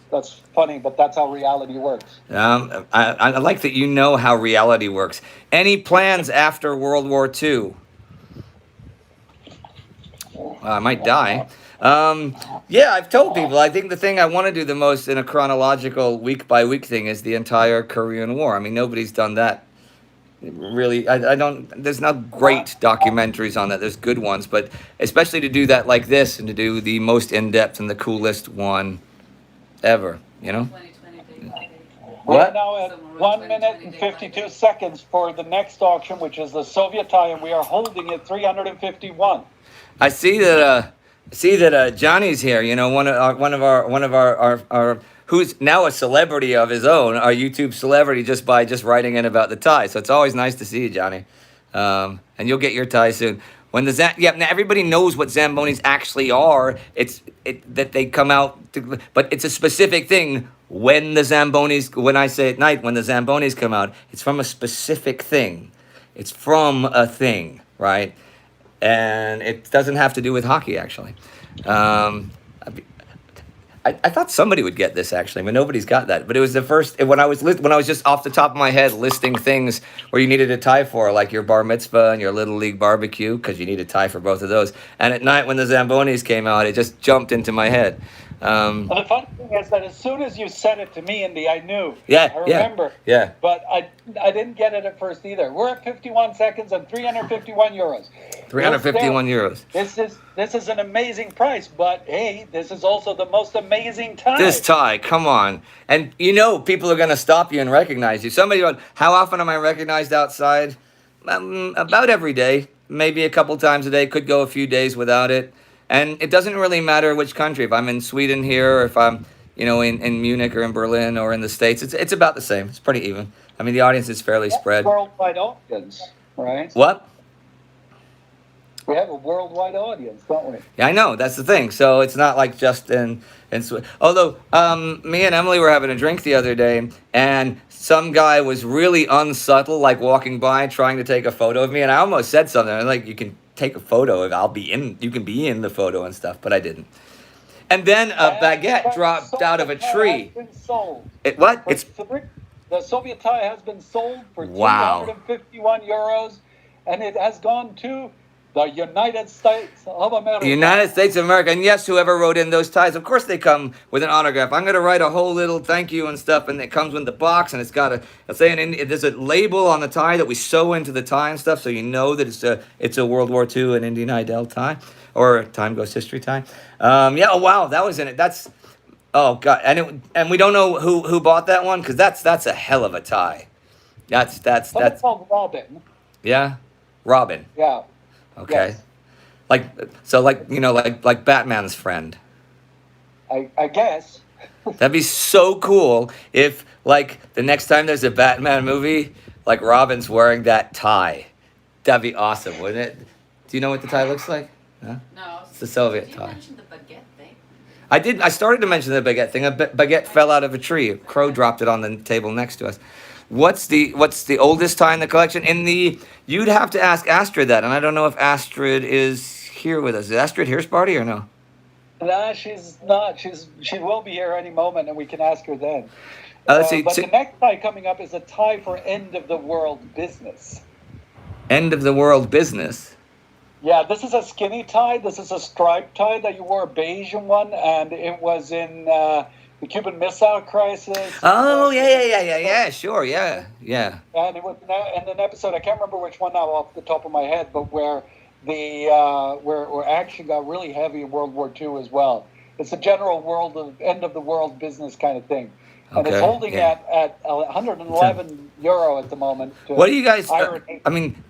That's funny, but that's how reality works. I like that you know how reality works. Any plans after World War II? I might die. Yeah, I've told people. I think the thing I want to do the most in a chronological week-by-week thing is the entire Korean War. I mean, nobody's done that. Really, I don't. There's not great documentaries on that. There's good ones, but especially to do that like this and to do the most in-depth and the coolest one ever. You know. What? We're now at 1 minute and 52 seconds for the next auction, which is the Soviet tie, and we are holding it 351. I see that Johnny's here. You know, one of our who's now a celebrity of his own, our YouTube celebrity, just by writing in about the tie. So it's always nice to see you, Johnny. And you'll get your tie soon. When now everybody knows what Zambonis actually are. That they come out, but it's a specific thing. When I say at night, when the Zambonis come out, it's from a specific thing. It's from a thing, right? And it doesn't have to do with hockey, actually. I thought somebody would get this, actually, but nobody's got that. But it was the first when I was just off the top of my head listing things where you needed a tie for, like your bar mitzvah and your little league barbecue, because you need a tie for both of those. And at night when the Zambonis came out, it just jumped into my head. Well, the funny thing is that as soon as you said it to me, Indy, I knew. Yeah, I remember. Yeah. But I didn't get it at first either. We're at 51 seconds and 351 euros. 351 euros. This is an amazing price, but hey, this is also the most amazing tie. This tie, come on. And you know people are going to stop you and recognize you. Somebody went, how often am I recognized outside? About every day. Maybe a couple times a day. Could go a few days without it. And it doesn't really matter which country. If I'm in Sweden here, or if I'm, in Munich or in Berlin or in the States, it's about the same. It's pretty even. I mean, the audience is fairly spread. Worldwide audience, right? What? We have a worldwide audience, don't we? Yeah, I know. That's the thing. So it's not like just in Sweden. Although me and Emily were having a drink the other day, and some guy was really unsubtle, like walking by trying to take a photo of me, and I almost said something. I'm like, you can take a photo of you can be in the photo and stuff, but I didn't. And then a baguette dropped out of a tree. What? The Soviet tie has been sold for 251 euros, and it has gone to the United States of America. United States of America. And yes, whoever wrote in those ties, of course they come with an autograph. I'm going to write a whole little thank you and stuff, and it comes with the box, and it's got there's a label on the tie that we sew into the tie and stuff, so you know that it's a World War II and Indy Idell tie, or Time Goes History tie. Oh wow, that was in it. Oh god, and we don't know who bought that one, because that's a hell of a tie. That's called Robin. Yeah, Robin. Yeah. Okay. Yes. Like Batman's friend. I guess. That'd be so cool if, like, the next time there's a Batman movie, like, Robin's wearing that tie. That'd be awesome, wouldn't it? Do you know what the tie looks like? Huh? No. It's the Soviet tie. You mentioned the baguette thing. I did. I started to mention the baguette thing. A baguette fell out of a tree. A crow dropped it on the table next to us. What's the oldest tie in the collection? You'd have to ask Astrid that, and I don't know if Astrid is here with us. Is Astrid here, Sparty, or no? No, she's not. She will be here any moment, and we can ask her then. Let's see. But the next tie coming up is a tie for end of the world business. End of the world business. Yeah, this is a skinny tie. This is a striped tie that you wore, a beige one, and it was in the Cuban Missile Crisis. Oh, yeah, sure, yeah. And it was in an episode, I can't remember which one now off the top of my head, but where where action got really heavy in World War II as well. It's a general end of the world business kind of thing. And it's holding at 111 euro at the moment. What do you guys?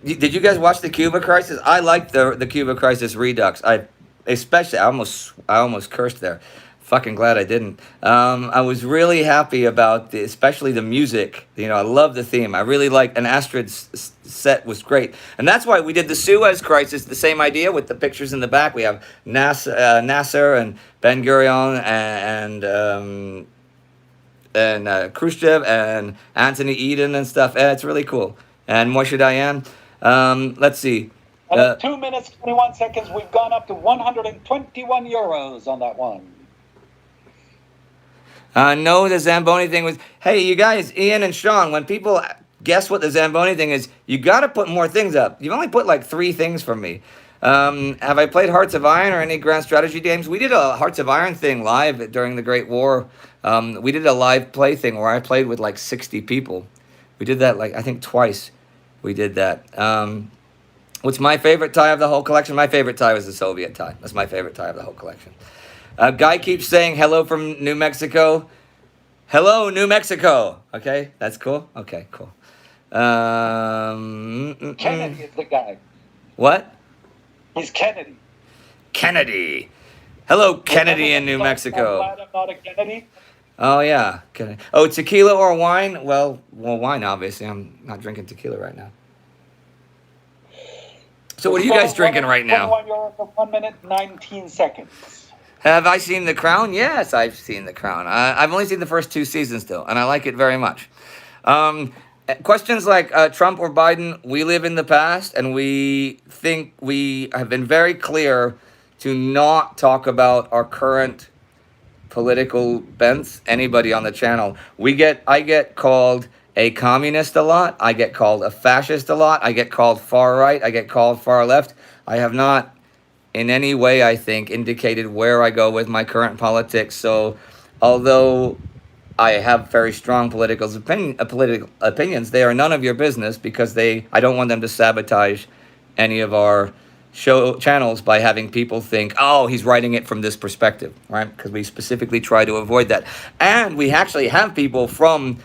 Did you guys watch the Cuba Crisis? I liked the Cuba Crisis Redux. I almost cursed there. Fucking glad I didn't. I was really happy about especially the music. I love the theme. I really liked, and Astrid's set was great. And that's why we did the Suez Crisis, the same idea with the pictures in the back. We have Nasser and Ben Gurion and Khrushchev and Anthony Eden and stuff. It's really cool. And Moshe Dayan. Let's see. And in 2 minutes, 21 seconds, we've gone up to 121 euros on that one. No, the Zamboni thing was... Hey, you guys, Ian and Sean, when people guess what the Zamboni thing is, you got to put more things up. You've only put like 3 things from me. Have I played Hearts of Iron or any grand strategy games? We did a Hearts of Iron thing live during the Great War. We did a live play thing where I played with like 60 people. We did that I think twice. We did that. What's my favorite tie of the whole collection? My favorite tie was the Soviet tie. That's my favorite tie of the whole collection. Guy keeps saying hello from New Mexico. Hello, New Mexico. Okay, that's cool. Okay, cool. Kennedy is the guy. What? He's Kennedy. Kennedy. Hello, Kennedy in New Mexico. I'm glad I'm not a Kennedy. Oh, yeah. Oh, tequila or wine? Well, wine, obviously. I'm not drinking tequila right now. So what are you guys drinking right now? 21 euro for 1 minute, 19 seconds. Have I seen The Crown? Yes, I've seen The Crown. I've only seen the first 2 seasons, though, and I like it very much. Questions like Trump or Biden, we live in the past, and we think we have been very clear to not talk about our current political bents. Anybody on the channel. I get called a communist a lot. I get called a fascist a lot. I get called far right. I get called far left. I have not in any way, I think, indicated where I go with my current politics. So although I have very strong political opinions, they are none of your business because I don't want them to sabotage any of our channels by having people think, oh, he's writing it from this perspective, right? Because we specifically try to avoid that. And we actually have people from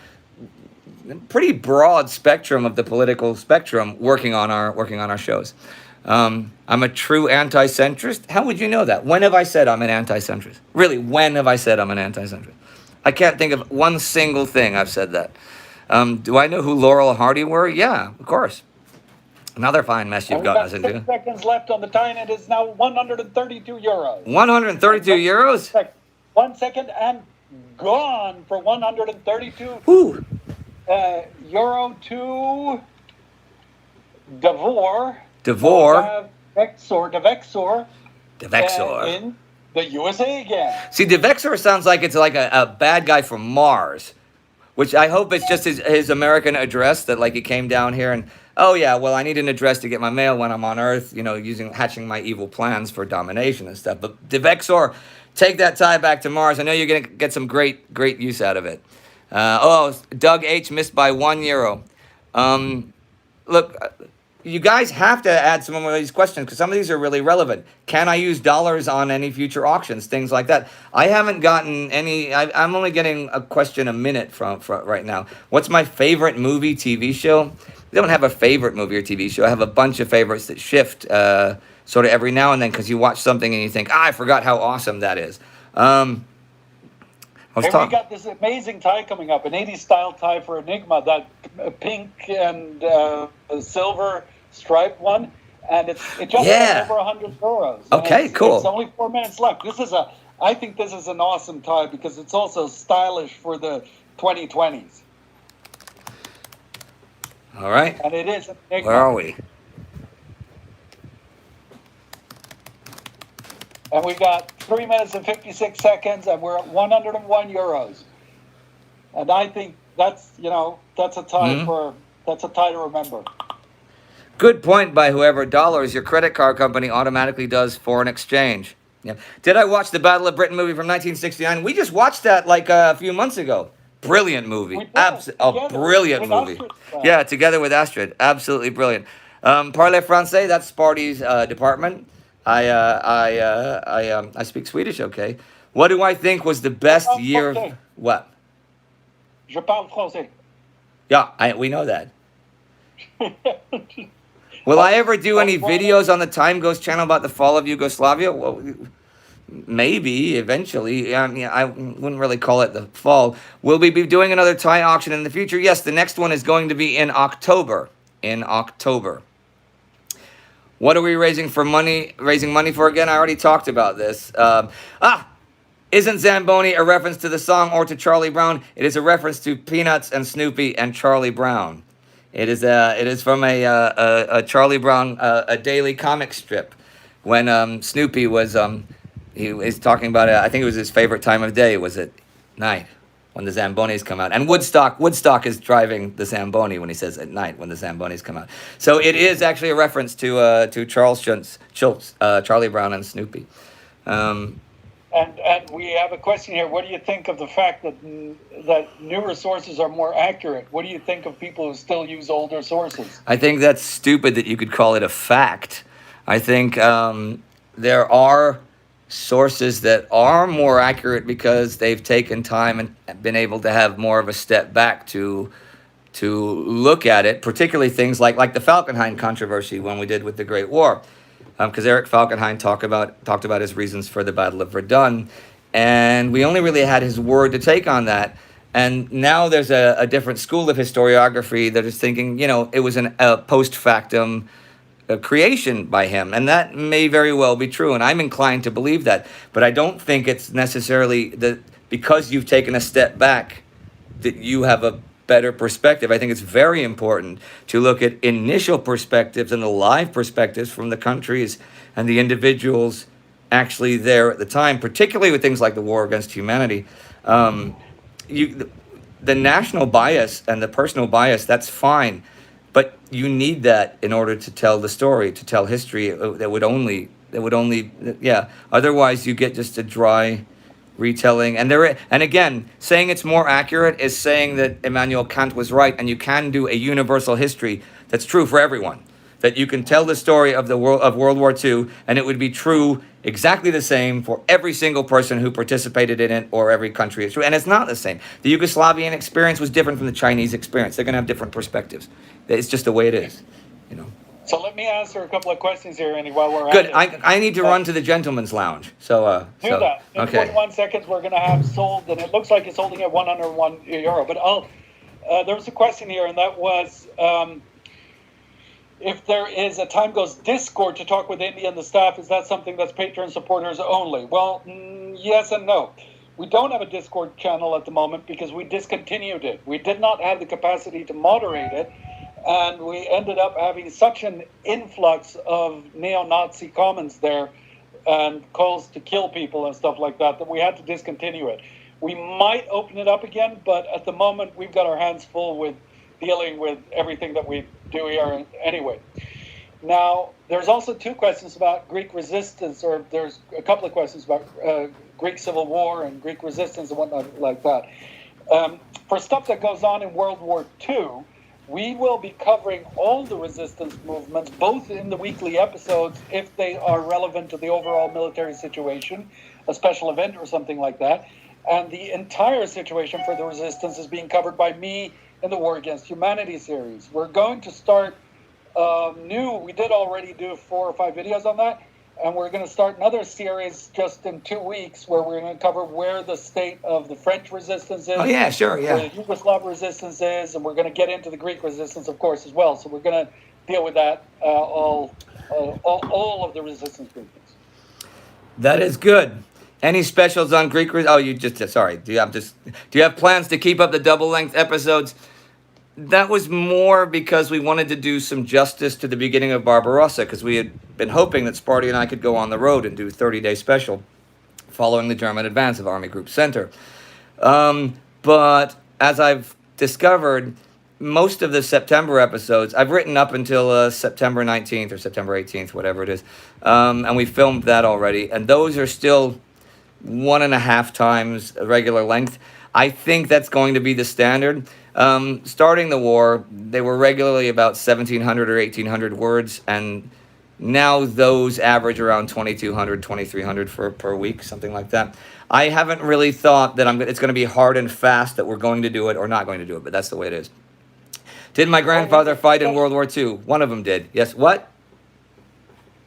a pretty broad spectrum of the political spectrum working on our shows. I'm a true anti-centrist. How would you know that? When have I said I'm an anti-centrist? Really, when have I said I'm an anti-centrist? I can't think of one single thing I've said that. Do I know who Laurel and Hardy were? Yeah, of course. Another fine mess you've gotten us into. 6 seconds left on the tie, and it is now 132 euros. 132 euros? 1 second and gone for 132 Ooh. euro to Devor. Devexor. In the USA again. See, Devexor sounds like it's like a bad guy from Mars, which I hope it's just his American address that he came down here and, oh yeah, well, I need an address to get my mail when I'm on Earth, hatching my evil plans for domination and stuff. But Devexor, take that tie back to Mars. I know you're going to get some great use out of it. Doug H. missed by 1 euro. Look, you guys have to add some of these questions because some of these are really relevant. Can I use dollars on any future auctions? Things like that. I haven't gotten any. I'm only getting a question a minute from right now. What's my favorite movie, TV show? I don't have a favorite movie or TV show. I have a bunch of favorites that shift sort of every now and then because you watch something and you think, I forgot how awesome that is. We got this amazing tie coming up, an 80s style tie for Enigma, that pink and silver striped one, and it just went over 100 euros. Okay, cool. It's only 4 minutes left. This is a I think this is an awesome tie because it's also stylish for the 2020s. All right. And it is an enigma. Where are we? And we got 3 minutes and 56 seconds, and we're at 101 euros. And I think that's a tie that's a tie to remember. Good point by whoever. Dollars, your credit card company automatically does foreign exchange. Yeah. Did I watch the Battle of Britain movie from 1969? We just watched that like a few months ago. Brilliant movie. A brilliant movie. Yeah, together with Astrid. Absolutely brilliant. Parlez français, that's Sparty's department. I speak Swedish, okay. What do I think was the best year of... What? Je parle français. Yeah, we know that. Will I ever do any videos on the Time Ghost channel about the fall of Yugoslavia? Well, maybe, eventually. I wouldn't really call it the fall. Will we be doing another tie auction in the future? Yes, the next one is going to be in October. What are we raising money for again? I already talked about this. Isn't Zamboni a reference to the song or to Charlie Brown? It is a reference to Peanuts and Snoopy and Charlie Brown. It is from a Charlie Brown a daily comic strip when Snoopy was he was talking about I think it was his favorite time of day was at night when the Zambonis come out, and Woodstock is driving the Zamboni when he says at night when the Zambonis come out. So it is actually a reference to Charles Schultz, Charlie Brown and Snoopy. And we have a question here. What do you think of the fact that newer sources are more accurate? What do you think of people who still use older sources? I think that's stupid that you could call it a fact. I think there are sources that are more accurate because they've taken time and been able to have more of a step back to look at it, particularly things like the Falkenhayn controversy when we did with the Great War. Because Eric Falkenhayn talked about his reasons for the Battle of Verdun, and we only really had his word to take on that. And now there's a different school of historiography that is thinking, it was a post factum creation by him, and that may very well be true, and I'm inclined to believe that. But I don't think it's necessarily that because you've taken a step back that you have a better perspective. I think it's very important to look at initial perspectives and the live perspectives from the countries and the individuals actually there at the time, particularly with things like the war against humanity. The national bias and the personal bias, that's fine, but you need that in order to tell the story, to tell history. That would only, otherwise you get just a dry retelling. And again, saying it's more accurate is saying that Immanuel Kant was right, and you can do a universal history that's true for everyone. That you can tell the story of World War II, and it would be true exactly the same for every single person who participated in it, or every country. It's true, and it's not the same. The Yugoslavian experience was different from the Chinese experience. They're going to have different perspectives. It's just the way it is, So let me answer a couple of questions here, Andy, while we're Good. at it. I need to run to the gentleman's lounge. So Do that. In okay. 41 seconds, we're going to have sold, and it looks like it's holding at 101 euro. But there was a question here, and that was if there is a Time Goes Discord to talk with Indy and the staff, is that something that's Patreon supporters only? Well, yes and no. We don't have a Discord channel at the moment because we discontinued it. We did not have the capacity to moderate it. And we ended up having such an influx of neo-Nazi comments there and calls to kill people and stuff like that we had to discontinue it. We might open it up again, but at the moment we've got our hands full with dealing with everything that we do here anyway. Now, there's also two questions about Greek resistance, or there's a couple of questions about Greek Civil War and Greek resistance and whatnot like that. For stuff that goes on in World War II, we will be covering all the resistance movements, both in the weekly episodes, if they are relevant to the overall military situation, a special event or something like that. And the entire situation for the resistance is being covered by me in the War Against Humanity series. We're going to start we did already do 4 or 5 videos on that, and we're going to start another series just in 2 weeks where we're going to cover where the state of the French resistance is. Oh, yeah, sure, yeah. Where the Yugoslav resistance is, and we're going to get into the Greek resistance, of course, as well. So we're going to deal with that, all of the resistance movements. That is good. Any specials on Greek? Oh, you just sorry. Do you have plans to keep up the double length episodes? That was more because we wanted to do some justice to the beginning of Barbarossa, because we had been hoping that Sparty and I could go on the road and do 30-day special following the German advance of Army Group Center. But as I've discovered, most of the September episodes, I've written up until September 19th or September 18th, whatever it is. And we filmed that already. And those are still 1.5 times regular length. I think that's going to be the standard. Starting the war, they were regularly about 1,700 or 1,800 words, and now those average around 2,200, 2,300 per week, something like that. I haven't really thought that it's going to be hard and fast that we're going to do it or not going to do it, but that's the way it is. Did my grandfather fight in World War II? One of them did. Yes, what?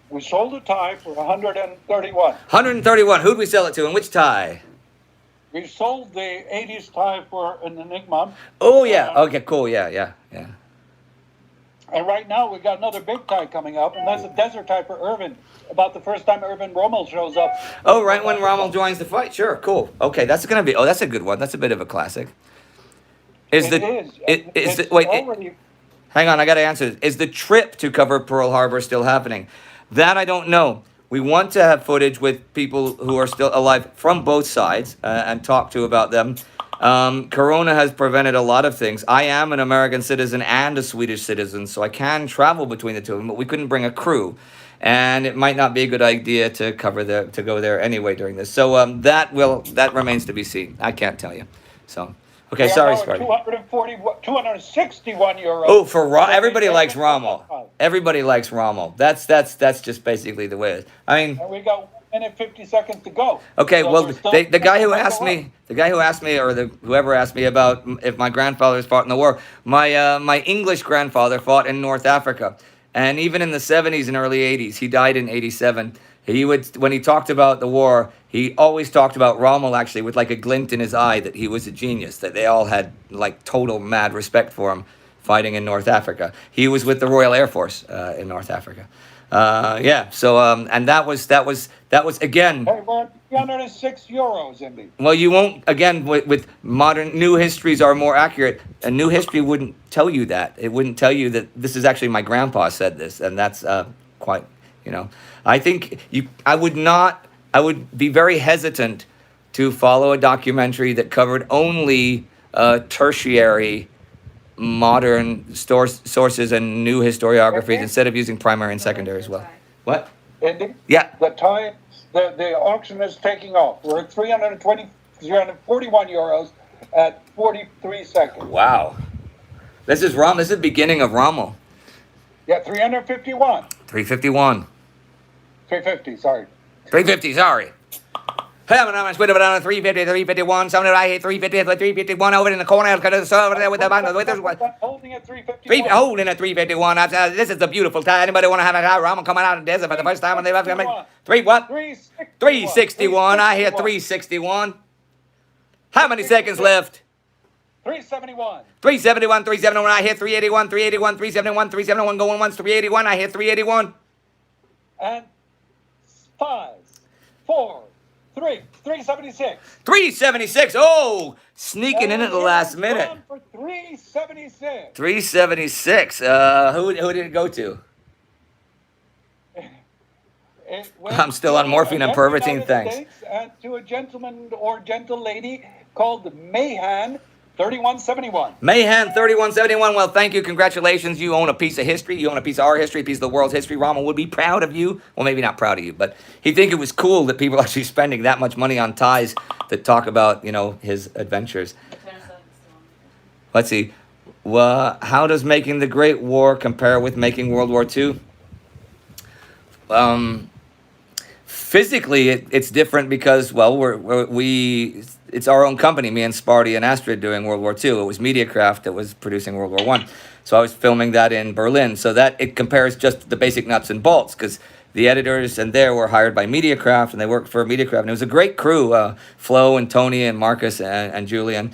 We sold a tie for 131. 131. Who'd we sell it to, and which tie? We sold the 80s tie for an Enigma. Oh, yeah. Okay, cool. Yeah. And right now we got another big tie coming up, and that's a desert tie for Irvin. About the first time Irvin Rommel shows up. Oh, right when Rommel joins the fight. Sure, cool. Okay, that's going to be... Oh, that's a good one. That's a bit of a classic. Hang on, I got to answer this. Is the trip to cover Pearl Harbor still happening? That I don't know. We want to have footage with people who are still alive from both sides and talk to about them. Corona has prevented a lot of things. I am an American citizen and a Swedish citizen, so I can travel between the two of them, but we couldn't bring a crew. And it might not be a good idea to go there anyway during this. So that remains to be seen. I can't tell you. So... Okay, sorry, Sparty. 261 euros. Oh, everybody likes Rommel. Everybody likes Rommel. That's just basically the way it is. I mean, and we got 1 minute 50 seconds to go. Okay, so well, the guy who asked me, or whoever asked me about if my grandfathers fought in the war, my English grandfather fought in North Africa, and even in the 70s and early 80s, he died in 87. When he talked about the war, he always talked about Rommel actually with like a glint in his eye that he was a genius, that they all had like total mad respect for him fighting in North Africa. He was with the Royal Air Force in North Africa. And that was again. Hey, we're 306 euros, Indy. Well, you won't, again, with modern, new histories are more accurate. A new history wouldn't tell you that. It wouldn't tell you that this is actually my grandpa said this, and that's quite, I think I would be very hesitant to follow a documentary that covered only tertiary modern sources and new historiographies instead of using primary and secondary as well. What? Indy? Yeah. The tie, the auction is taking off. We're at 341 euros at 43 seconds. Wow. This is Rommel. This is the beginning of Rommel. Yeah, 351. 351. 350, sorry. 350, sorry. Hey, I'm split about on 350, 351. Something I hit 350, 351 over in the corner. Over there with the holding at 351. Holding at 351. This is a beautiful tie. Anybody want to have a tie? Rommel coming out in the desert for the first time when they left? 361. I hear 361. How many seconds left? 371. 371, 371. I hear 381, 381, 371, 371 going once. 381. I hear 381. And 5, 4, 3, 376. 376. Oh, sneaking in at the last minute. For 376. 376. Who did it go to? I'm still on morphine and Pervitin, thanks. And to a gentleman or gentle lady called Mayhan 3171. Mayhan 3171. Well, thank you. Congratulations. You own a piece of history. You own a piece of our history, a piece of the world's history. Rommel would be proud of you. Well, maybe not proud of you, but he'd think it was cool that people are actually spending that much money on ties that talk about, his adventures. Let's see. Well, how does making the Great War compare with making World War II? Physically, it's different because, well, it's our own company, me and Sparty and Astrid doing World War II. It was Mediacraft that was producing World War I. So I was filming that in Berlin. So that it compares just the basic nuts and bolts because the editors and there were hired by Mediacraft and they worked for Mediacraft. And it was a great crew, Flo and Tony and Marcus and Julian.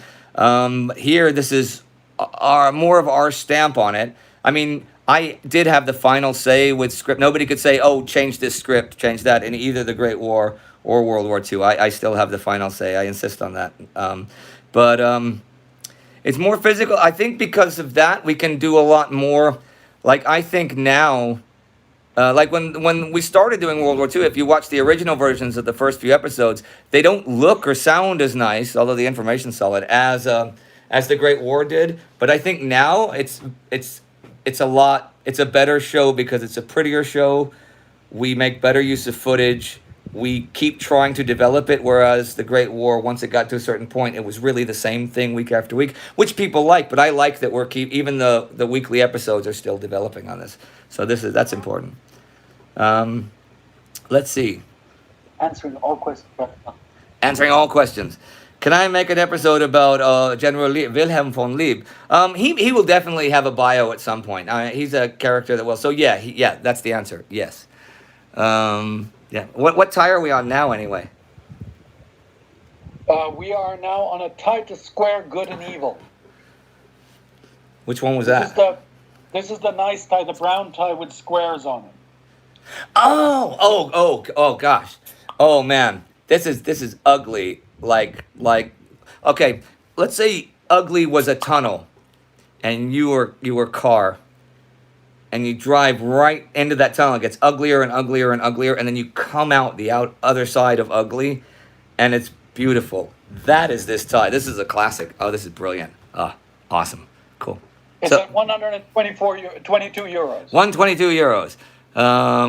Here, this is more of our stamp on it. I mean, I did have the final say with script. Nobody could say, oh, change this script, change that in either The Great War or World War II. I still have the final say. I insist on that. But it's more physical. I think because of that, we can do a lot more. Like, I think now, like when we started doing World War II, if you watch the original versions of the first few episodes, they don't look or sound as nice, although the information's solid, as the Great War did. But I think now it's a better show because it's a prettier show. We make better use of footage. We keep trying to develop it, whereas the Great War, once it got to a certain point, it was really the same thing week after week, which people like. But I like that even the weekly episodes are still developing on this. So that's important. Let's see. Answering all questions. Answering all questions. Can I make an episode about General Wilhelm von Lieb? He will definitely have a bio at some point. He's a character that will. So yeah, that's the answer. Yes. Yeah. What tie are we on now, anyway? We are now on a tie to square good and evil. Which one was that? This is the nice tie, the brown tie with squares on it. Oh, gosh. Oh, man. This is ugly. Like, okay, let's say ugly was a tunnel, and you were car, and you drive right into that tunnel. It gets uglier and uglier and uglier, and then you come out the other side of ugly, and it's beautiful. That is this tie. This is a classic. Oh, this is brilliant. Awesome. Cool. It's at 22 euros. 122 euros.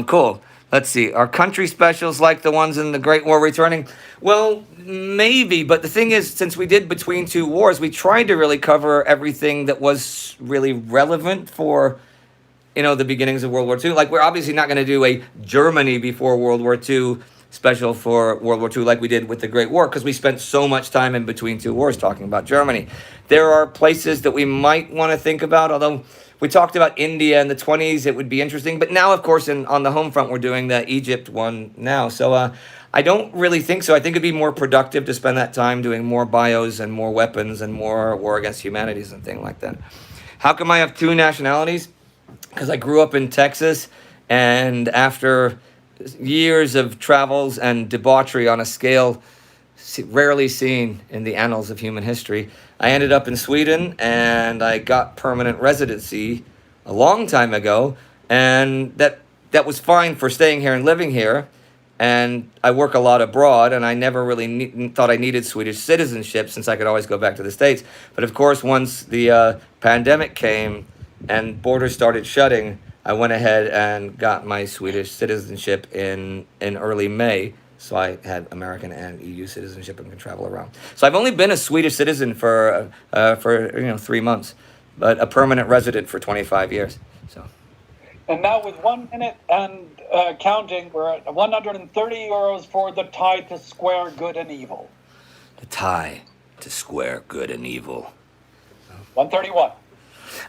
Cool. Let's see. Are country specials like the ones in the Great War returning? Well, maybe. But the thing is, since we did Between Two Wars, we tried to really cover everything that was really relevant for, the beginnings of World War II. Like, we're obviously not going to do a Germany before World War II special for World War II like we did with the Great War, because we spent so much time in Between Two Wars talking about Germany. There are places that we might want to think about, although we talked about India in the 20s. It would be interesting. But now, of course, on the home front, we're doing the Egypt one now. So I don't really think so. I think it'd be more productive to spend that time doing more bios and more weapons and more war against humanities and things like that. How come I have two nationalities? Because I grew up in Texas, and after years of travels and debauchery on a scale rarely seen in the annals of human history, I ended up in Sweden, and I got permanent residency a long time ago, and that was fine for staying here and living here. And I work a lot abroad, and I never really thought I needed Swedish citizenship since I could always go back to the States. But of course, once the pandemic came and borders started shutting, I went ahead and got my Swedish citizenship in early May. So I had American and EU citizenship and can travel around. So I've only been a Swedish citizen for 3 months, but a permanent resident for 25 years. So. And now with 1 minute and counting, we're at 130 euros for the tie to square good and evil. The tie to square good and evil. 131.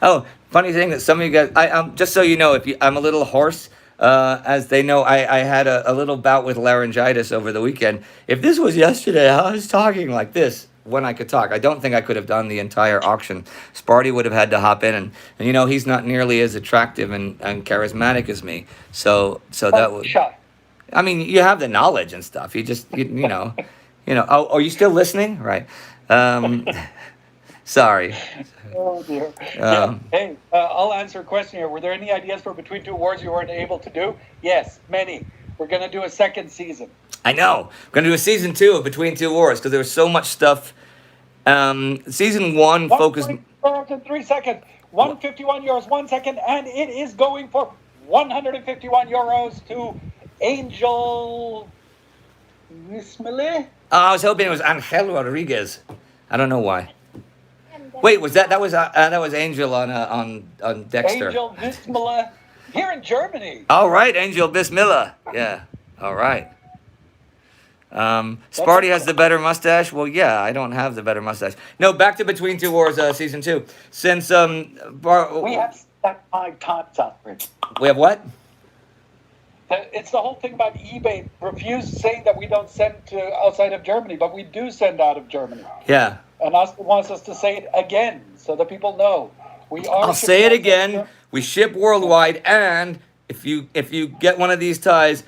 Oh, funny thing that some of you guys, just so you know, I'm a little hoarse. As they know, I had a little bout with laryngitis over the weekend. If this was yesterday, I was talking like this when I could talk. I don't think I could have done the entire auction. Sparty would have had to hop in, and he's not nearly as attractive and charismatic as me. So that would. I mean, you have the knowledge and stuff. You just Oh, are you still listening? Right. Sorry. Oh, dear. Hey, I'll answer a question here. Were there any ideas for Between Two Wars you weren't able to do? Yes, many. We're going to do a second season. I know. We're going to do a season 2 of Between Two Wars because there was so much stuff. Season 1 focused... 3 seconds. 151 euros, 1 second, and it is going for 151 euros to Angel... Mismele? I was hoping it was Angel Rodriguez. I don't know why. Wait, that was Angel on Dexter? Angel Bismillah here in Germany. All right, Angel Bismillah. Yeah. All right. Sparty has the better mustache. Well, yeah, I don't have the better mustache. No, back to Between Two Wars, season 2. Since we have that 5 times already. We have what? It's the whole thing about eBay. Refuse saying that we don't send to outside of Germany, but we do send out of Germany. Yeah. And Oscar wants us to say it again so that people know. I'll say it again. We ship worldwide, and if you get one of these ties,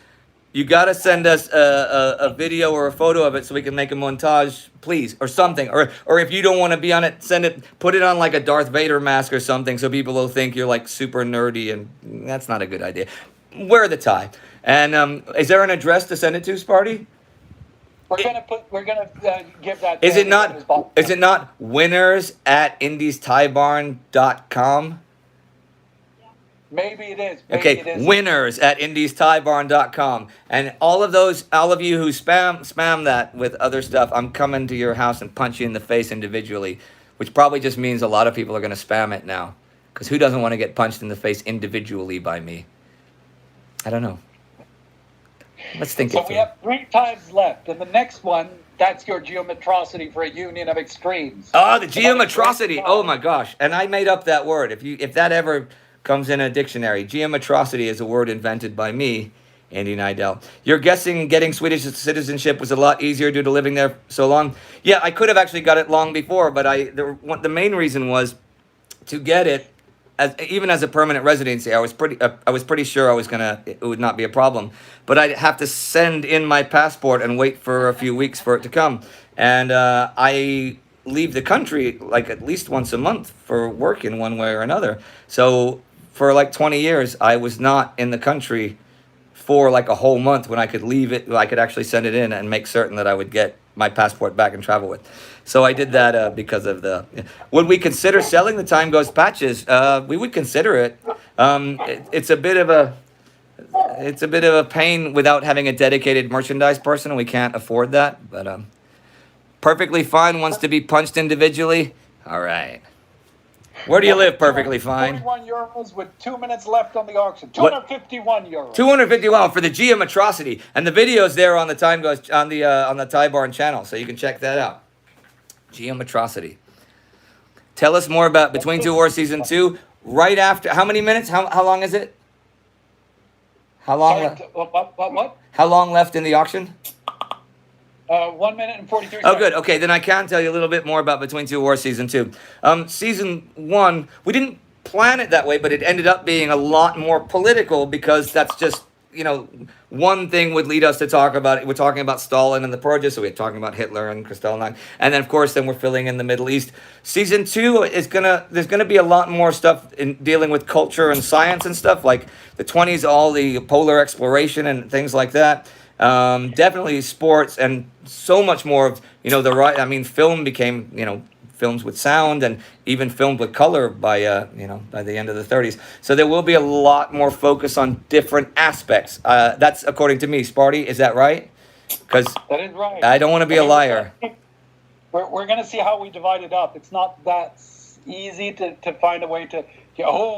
You gotta send us a video or a photo of it so we can make a montage, please, or something. Or if you don't want to be on it, put it on like a Darth Vader mask or something, so people will think you're like super nerdy, and that's not a good idea. Wear the tie. And is there an address to send it to, Sparty? We're gonna give that. Is it not? Is it not winners at indiestiebarn.com? Maybe it is. Okay, winners at indiestiebarn.com. And all of you who spam that with other stuff, I'm coming to your house and punch you in the face individually, which probably just means a lot of people are going to spam it now. Because who doesn't want to get punched in the face individually by me? I don't know. Let's think it through. So we have 3 times left. And the next one, that's your geometrosity for a union of extremes. Oh, the geometrosity. Oh my gosh. And I made up that word. If that ever comes in a dictionary. Geometrosity is a word invented by me, Andy Nidell. You're guessing getting Swedish citizenship was a lot easier due to living there so long? Yeah, I could have actually got it long before, but the main reason was to get it even as a permanent residency. I was pretty sure it would not be a problem, but I'd have to send in my passport and wait for a few weeks for it to come. And I leave the country like at least once a month for work in one way or another. So for like 20 years, I was not in the country for like a whole month when I could leave it. I could actually send it in and make certain that I would get my passport back and travel with. So I did that because of the. Would we consider selling the Time Goes patches? We would consider it. It's a bit of a pain without having a dedicated merchandise person. We can't afford that, but perfectly fine wants to be punched individually. All right. Where do you live, perfectly fine? 41 euros with 2 minutes left on the auction. 251 euros. 251 for the geometrosity, and the video's there on the Time Goes on the Tie Barn channel, so you can check that out. Geometrosity. Tell us more about Between Two Wars Season 2. Right after, how many minutes? How long is it? How long? What? How long left in the auction? 1 minute and 43 Oh, seconds. good. Okay, then I can tell you a little bit more about Between Two Wars Season 2. Season 1, we didn't plan it that way, but it ended up being a lot more political because that's just, one thing would lead us to talk about it. We're talking about Stalin and the purges, so we're talking about Hitler and Kristallnacht. And then, of course, we're filling in the Middle East. Season 2 there's gonna be a lot more stuff in dealing with culture and science and stuff, like the 20s, all the polar exploration and things like that. Definitely sports and so much more of, film became, films with sound and even filmed with color by the end of the 30s. So there will be a lot more focus on different aspects. That's according to me. Sparty, is that right? Because that is right. I don't want to be a liar. We're going to see how we divide it up. It's not that easy to find a way to,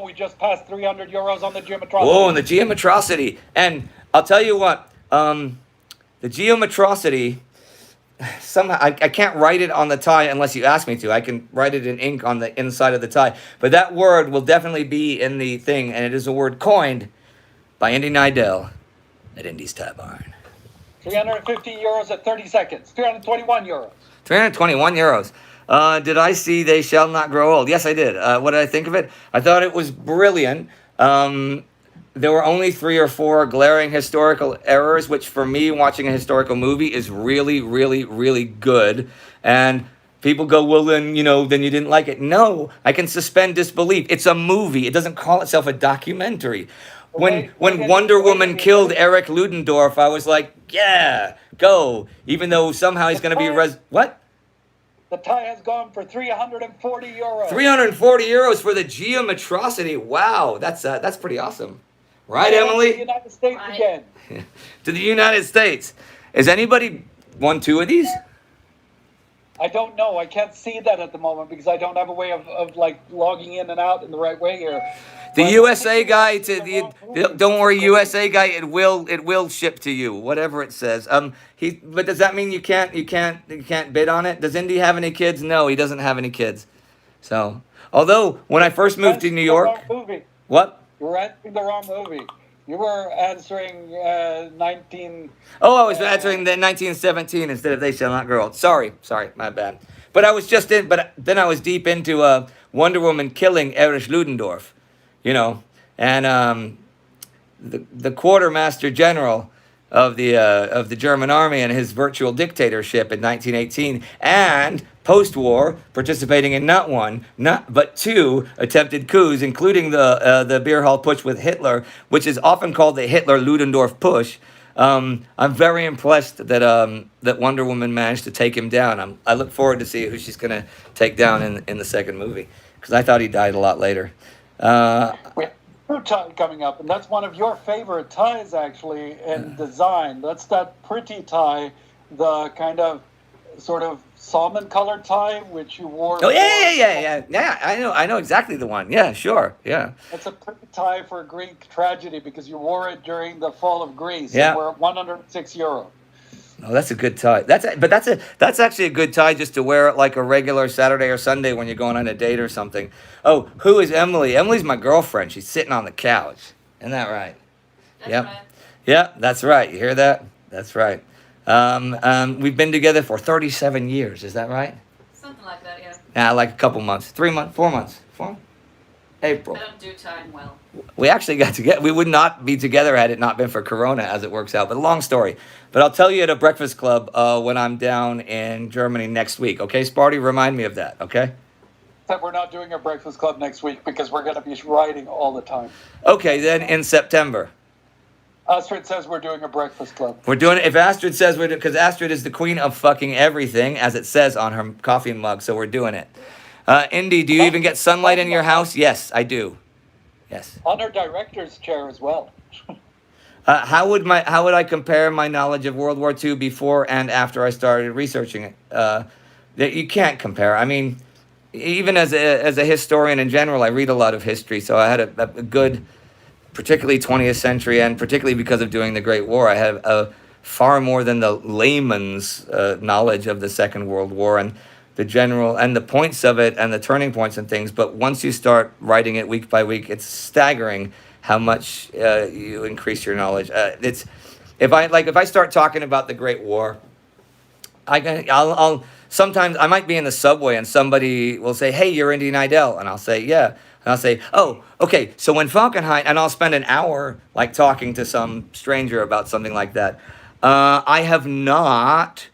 we just passed 300 euros on the geometrosity. Oh, and the geometrosity. And I'll tell you what, the geometrosity, somehow I can't write it on the tie unless you ask me to. I can write it in ink on the inside of the tie. But that word will definitely be in the thing, and it is a word coined by Andy Nidell at Indy's Tie Barn. 350 euros at 30 seconds. 321 euros. 321 euros. Did I see They Shall Not Grow Old? Yes, I did. What did I think of it? I thought it was brilliant. There were only 3 or 4 glaring historical errors, which for me, watching a historical movie is really, really, really good. And people go, well, then you didn't like it. No, I can suspend disbelief. It's a movie. It doesn't call itself a documentary. When Wonder Woman killed Eric Ludendorff, I was like, yeah, go. Even though somehow he's going to be what? The tie has gone for 340 euros. 340 euros for the geometrosity. Wow, that's pretty awesome. Right, Emily? To the United States again. To the United States. Has anybody won 2 of these? I don't know. I can't see that at the moment because I don't have a way of logging in and out in the right way here. The USA guy don't worry, USA guy, it will ship to you, whatever it says. But does that mean you can't bid on it? Does Indy have any kids? No, he doesn't have any kids. So, although when I first moved to New York, what? You were answering the wrong movie. You were answering 19... Oh, I was answering the 1917 instead of They Shall Not Grow Old. Sorry, my bad. But I was then I was deep into Wonder Woman killing Erich Ludendorff, and the quartermaster general of the German army and his virtual dictatorship in 1918, and post-war participating in not one, not but two attempted coups, including the beer hall putsch with Hitler, which is often called the Hitler-Ludendorff push. I'm very impressed that Wonder Woman managed to take him down. I look forward to see who she's going to take down in the second movie, because I thought he died a lot later. We have a tie coming up, and that's one of your favorite ties, actually, in design. That's that pretty tie, the kind of sort of salmon-colored tie, which you wore. Oh yeah. I know exactly the one. Yeah, sure. Yeah. It's a pretty tie for Greek tragedy because you wore it during the fall of Greece. Yeah. And we're at €106. Oh, that's a good tie. That's actually a good tie just to wear it like a regular Saturday or Sunday when you're going on a date or something. Oh, who is Emily? Emily's my girlfriend. She's sitting on the couch. Isn't that right? That's right. Yep, that's right. You hear that? That's right. We've been together for 37 years. Is that right? Something like that, yeah. Nah, like a couple months. 3 months, 4 months. April. I don't do time well. We actually got together. We would not be together had it not been for Corona, as it works out. But long story. But I'll tell you at a breakfast club when I'm down in Germany next week. Okay, Sparty? Remind me of that, okay? That we're not doing a breakfast club next week because we're going to be riding all the time. Okay, then in September. Astrid says we're doing a breakfast club. We're doing it. If Astrid says we're doing, because Astrid is the queen of fucking everything, as it says on her coffee mug, so we're doing it. Indy, do you even get sunlight in your house? Yes, I do. Yes. On her director's chair as well. How would I compare my knowledge of World War II before and after I started researching it? That you can't compare. I mean, even as a historian in general, I read a lot of history, so I had a good, particularly 20th century, and particularly because of doing the Great War, I have a far more than the layman's knowledge of the Second World War and the general and the points of it and the turning points and things. But once you start writing it week by week, it's staggering how much you increase your knowledge. If I start talking about the Great War, I'll sometimes I might be in the subway and somebody will say, "Hey, you're Indy Nidell," and I'll say, "Yeah." And I'll say, "Oh, okay, so when Falkenhayn," and I'll spend an hour like talking to some stranger about something like that. I have not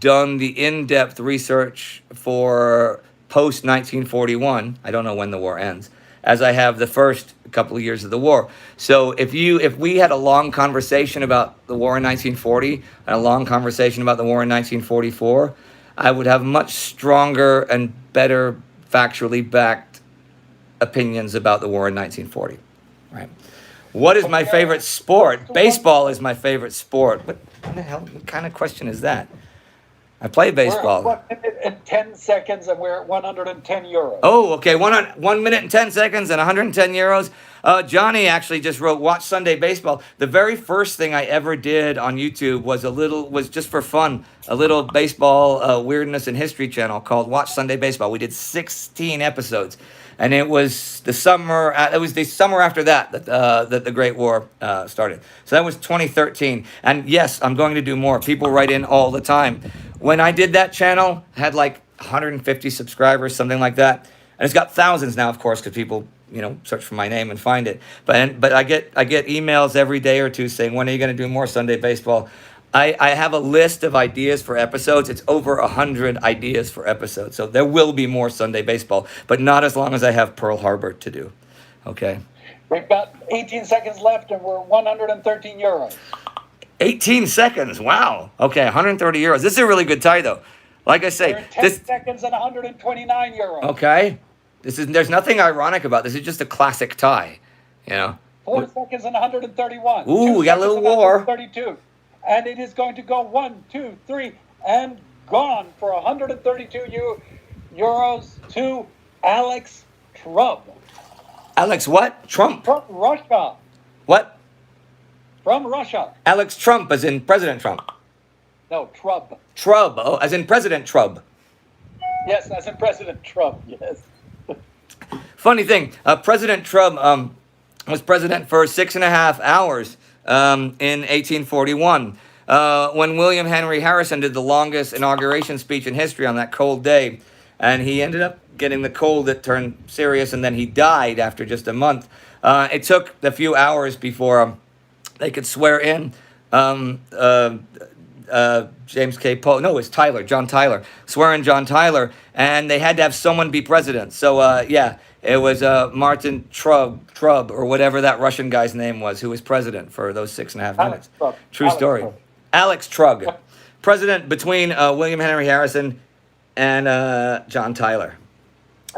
done the in-depth research for post-1941. I don't know when the war ends, as I have the first couple of years of the war. So if we had a long conversation about the war in 1940 and a long conversation about the war in 1944, I would have much stronger and better factually backed opinions about the war in 1940, right? What is my favorite sport? Baseball is my favorite sport. What the hell kind of question is that? I play baseball. We're at 1 minute and 10 seconds, and we're at €110. Oh, okay. 1 minute and 10 seconds and 110 euros. Johnny actually just wrote "Watch Sunday Baseball." The very first thing I ever did on YouTube was just for fun, a little baseball weirdness and history channel called "Watch Sunday Baseball." We did 16 episodes, and it was the summer. It was the summer after that the Great War started. So that was 2013. And yes, I'm going to do more. People write in all the time. When I did that channel, I had like 150 subscribers, something like that. And it's got thousands now, of course, because people, search for my name and find it. But I get emails every day or two saying, "When are you going to do more Sunday Baseball?" I have a list of ideas for episodes. It's over 100 ideas for episodes. So there will be more Sunday Baseball, but not as long as I have Pearl Harbor to do. Okay. We've got 18 seconds left, and we're €113. 18 seconds. Wow. Okay, 130 euros. This is a really good tie, though. Like I say, we're at 10 seconds and €129. Okay. There's nothing ironic about this. It's just a classic tie, 4 seconds and 131. Ooh, we got a little war. 32. And it is going to go 1, 2, 3, and gone for €132 to Alex Trump. Alex what? Trump. From Russia. What? From Russia. Alex Trump, as in President Trump. No, Trump. Trump, oh, as in President Trump. Yes, as in President Trump, yes. Funny thing, President Trump was president for 6.5 hours in 1841. When William Henry Harrison did the longest inauguration speech in history on that cold day, and he ended up getting the cold that turned serious, and then he died after just a month. It took a few hours before they could swear in James K. Polk. No, it was Tyler, John Tyler, swearing John Tyler, and they had to have someone be president. So yeah, it was Martin Trub or whatever that Russian guy's name was, who was president for those 6.5 minutes. True story. Alex Trug, president between William Henry Harrison and John Tyler.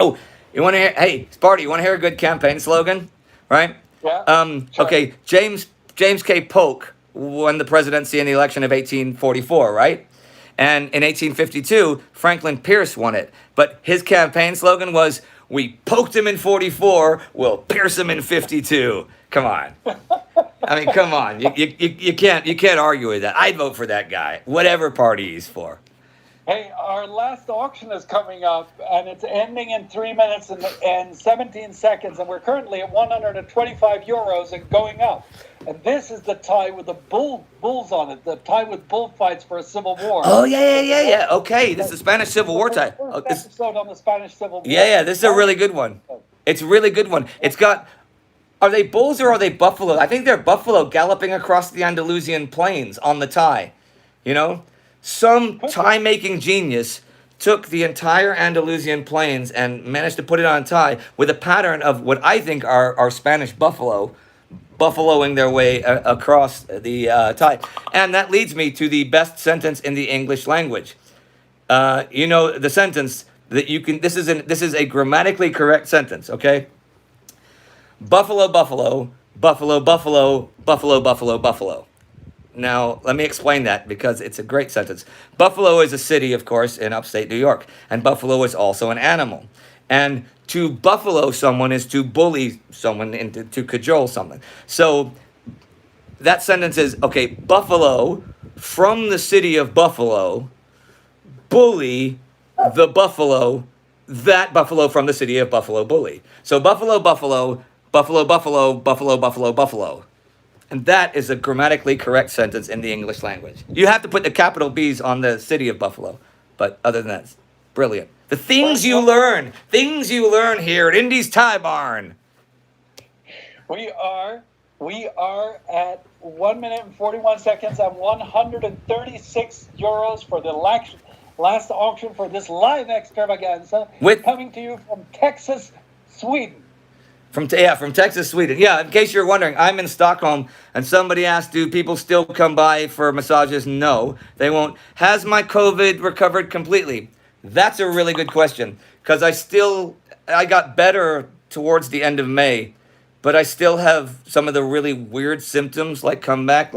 Oh, you want to hear? Hey, Sparty, you want to hear a good campaign slogan, right? Yeah. Sure. Okay, James K. Polk won the presidency in the election of 1844, right? And in 1852, Franklin Pierce won it. But his campaign slogan was, "We poked him in 44, we'll pierce him in 52." Come on. I mean, come on. You can't argue with that. I'd vote for that guy, whatever party he's for. Hey, our last auction is coming up, and it's ending in 3 minutes and 17 seconds, and we're currently at 125 euros and going up. And this is the tie with the bulls on it, the tie with bullfights for a civil war. Oh, yeah. Okay, this is the Spanish Civil War tie. Oh, First episode on the Spanish Civil War. Yeah, this is a really good one. It's a really good one. It's got... Are they bulls or are they buffalo? I think they're buffalo galloping across the Andalusian plains on the tie. You know? Some tie-making genius took the entire Andalusian plains and managed to put it on a tie with a pattern of what I think are Spanish buffaloing their way across the tie. And that leads me to the best sentence in the English language. You know, the sentence that you can... This is a grammatically correct sentence, okay? Buffalo, buffalo, buffalo, buffalo, buffalo, buffalo, buffalo. Now, let me explain that because it's a great sentence. Buffalo is a city, of course, in upstate New York, and buffalo is also an animal. And to buffalo someone is to bully someone and to cajole someone. So that sentence is, okay, buffalo from the city of Buffalo, bully the buffalo, that buffalo from the city of Buffalo bully. So buffalo, buffalo, buffalo, buffalo, buffalo, buffalo, buffalo. And that is a grammatically correct sentence in the English language. You have to put the capital B's on the city of Buffalo. But other than that, it's brilliant. The things you learn here at Indy's Tie Barn. We are at 1 minute and 41 seconds and 136 euros for the last auction for this live extravaganza. Coming to you from Texas, Sweden. From Texas, Sweden. Yeah, in case you're wondering, I'm in Stockholm, and somebody asked, do people still come by for massages? No, they won't. Has my COVID recovered completely? That's a really good question, because I got better towards the end of May, but I still have some of the really weird symptoms come back,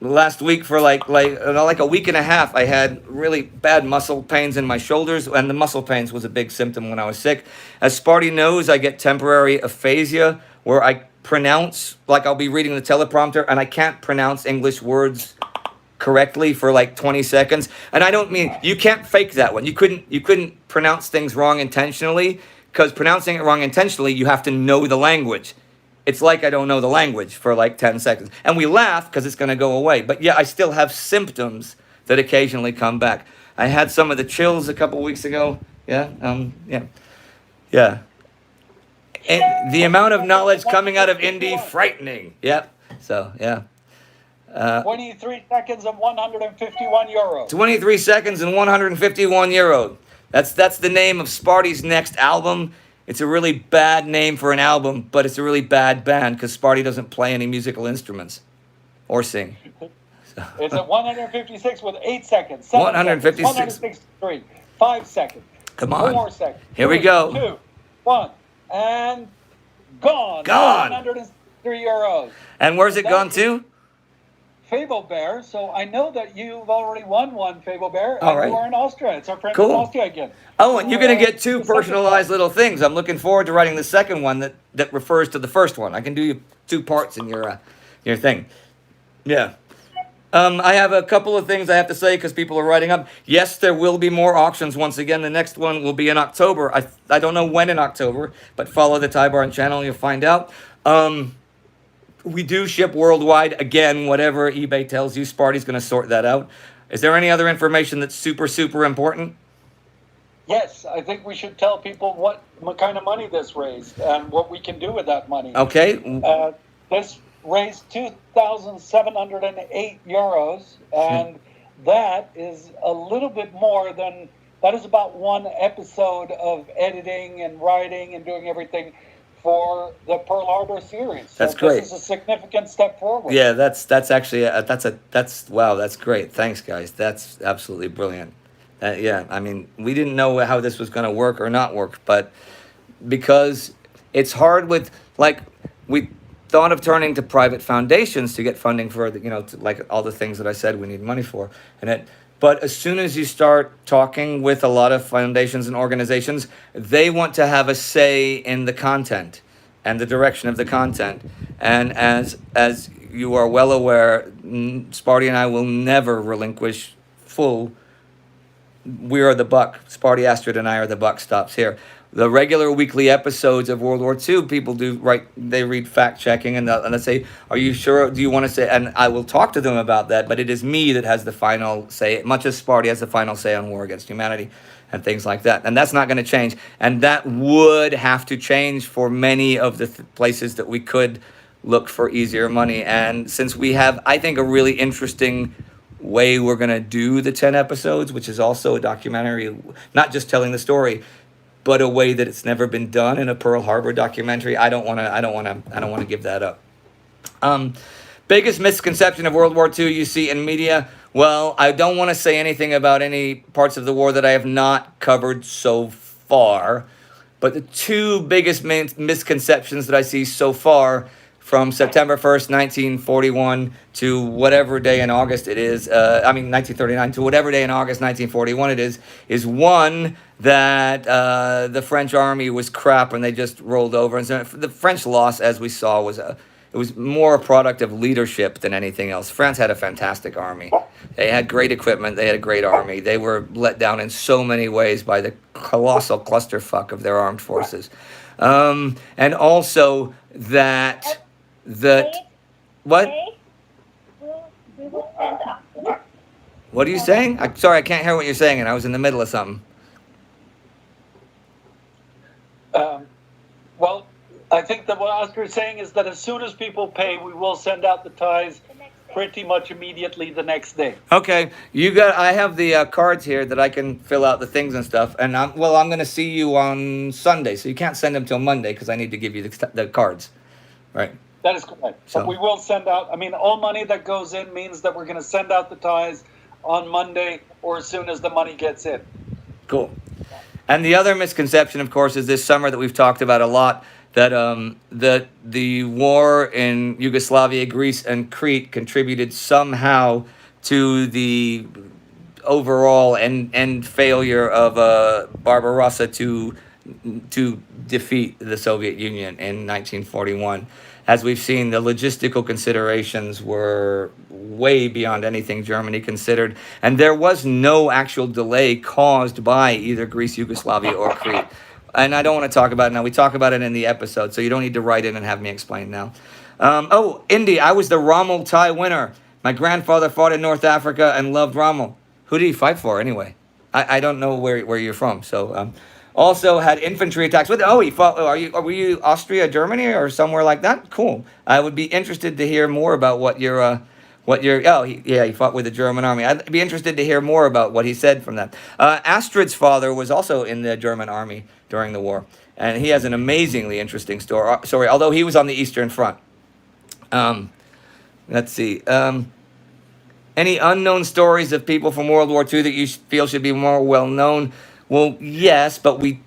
last week for like a week and a half, I had really bad muscle pains in my shoulders, and the muscle pains was a big symptom when I was sick. As Sparty knows, I get temporary aphasia, where I pronounce, I'll be reading the teleprompter, and I can't pronounce English words correctly for 20 seconds. And I don't mean, you can't fake that one. You couldn't pronounce things wrong intentionally, because pronouncing it wrong intentionally, you have to know the language. It's like I don't know the language for 10 seconds. And we laugh because it's going to go away. But yeah, I still have symptoms that occasionally come back. I had some of the chills a couple weeks ago. Yeah. And the amount of knowledge coming out of Indy, frightening. Yep. So, yeah. 23 seconds and 151 euros. 23 seconds and 151 euros. That's the name of Sparty's next album. It's a really bad name for an album, but it's a really bad band because Sparty doesn't play any musical instruments or sing. So. It's at 156 with 8 seconds. 156. 163. 5 seconds. Come on. 4 seconds. Here we go. 2, 1, and gone. Gone. 103 euros. And where's it gone to? Fable Bear. So I know that you've already won one, Fable Bear. All right. You are in Austria. It's our friend Cool. from Austria again. Oh, and you're going to get 2 personalized little things. I'm looking forward to writing the second one that refers to the first one. I can do you 2 parts in your thing. Yeah. I have a couple of things I have to say because people are writing up. Yes, there will be more auctions once again. The next one will be in October. I don't know when in October, but follow the Tie Barn channel. You'll find out. We do ship worldwide. Again, whatever eBay tells you, Sparty's going to sort that out. Is there any other information that's super, super important? Yes, I think we should tell people what kind of money this raised and what we can do with that money. Okay. raised 2,708 euros, and that is a little bit more than, that is about one episode of editing and writing and doing everything for the Pearl Harbor series. That's so great. This is a significant step forward. Yeah, that's actually that's wow, that's great. Thanks, guys. That's absolutely brilliant. Yeah, I mean, we didn't know how this was going to work or not work, but because it's hard with, like, we thought of turning to private foundations to get funding for the, like all the things that I said we need money for, but as soon as you start talking with a lot of foundations and organizations, they want to have a say in the content and the direction of the content. And as you are well aware, Sparty and I will never relinquish full. We are the buck. Sparty, Astrid, and I are the buck stops here. The regular weekly episodes of World War II, people they read fact checking and they say, are you sure? Do you want to say? And I will talk to them about that, but it is me that has the final say, much as Sparty has the final say on War Against Humanity and things like that. And that's not going to change. And that would have to change for many of the places that we could look for easier money. And since we have, I think, a really interesting way we're going to do the 10 episodes, which is also a documentary, not just telling the story, but a way that it's never been done in a Pearl Harbor documentary. I don't want to give that up. Biggest misconception of World War II you see in media. Well, I don't want to say anything about any parts of the war that I have not covered so far, but the two biggest misconceptions that I see so far, from September 1st, 1941 to whatever day in August it is, 1939 to whatever day in August 1941 it is one, that the French army was crap and they just rolled over. And so the French loss, as we saw, it was more a product of leadership than anything else. France had a fantastic army. They had great equipment. They had a great army. They were let down in so many ways by the colossal clusterfuck of their armed forces. And also that... What? What are you saying? Sorry, I can't hear what you're saying, and I was in the middle of something. Well, I think that what Oscar is saying is that as soon as people pay, we will send out the ties pretty much immediately the next day. Okay, I have the cards here that I can fill out the things and stuff, and I'm going to see you on Sunday, so you can't send them till Monday because I need to give you the cards, right? That is correct. So, but we will send out, all money that goes in means that we're going to send out the ties on Monday or as soon as the money gets in. Cool. And the other misconception, of course, is this summer that we've talked about a lot, that the war in Yugoslavia, Greece, and Crete contributed somehow to the overall end failure of Barbarossa to defeat the Soviet Union in 1941. As we've seen, the logistical considerations were way beyond anything Germany considered, and there was no actual delay caused by either Greece, Yugoslavia, or Crete. And I don't want to talk about it now. We talk about it in the episode, so you don't need to write in and have me explain now. Indy, I was the Rommel tie winner. My grandfather fought in North Africa and loved Rommel. Who did he fight for anyway? I don't know where you're from, so... Also had infantry attacks with. Oh, he fought. Were you Austria, Germany, or somewhere like that? Cool. I would be interested to hear more about what your. He fought with the German army. I'd be interested to hear more about what he said from that. Astrid's father was also in the German army during the war, and he has an amazingly interesting story. Although he was on the Eastern Front. Let's see. Any unknown stories of people from World War II that you feel should be more well known? Well, yes, but we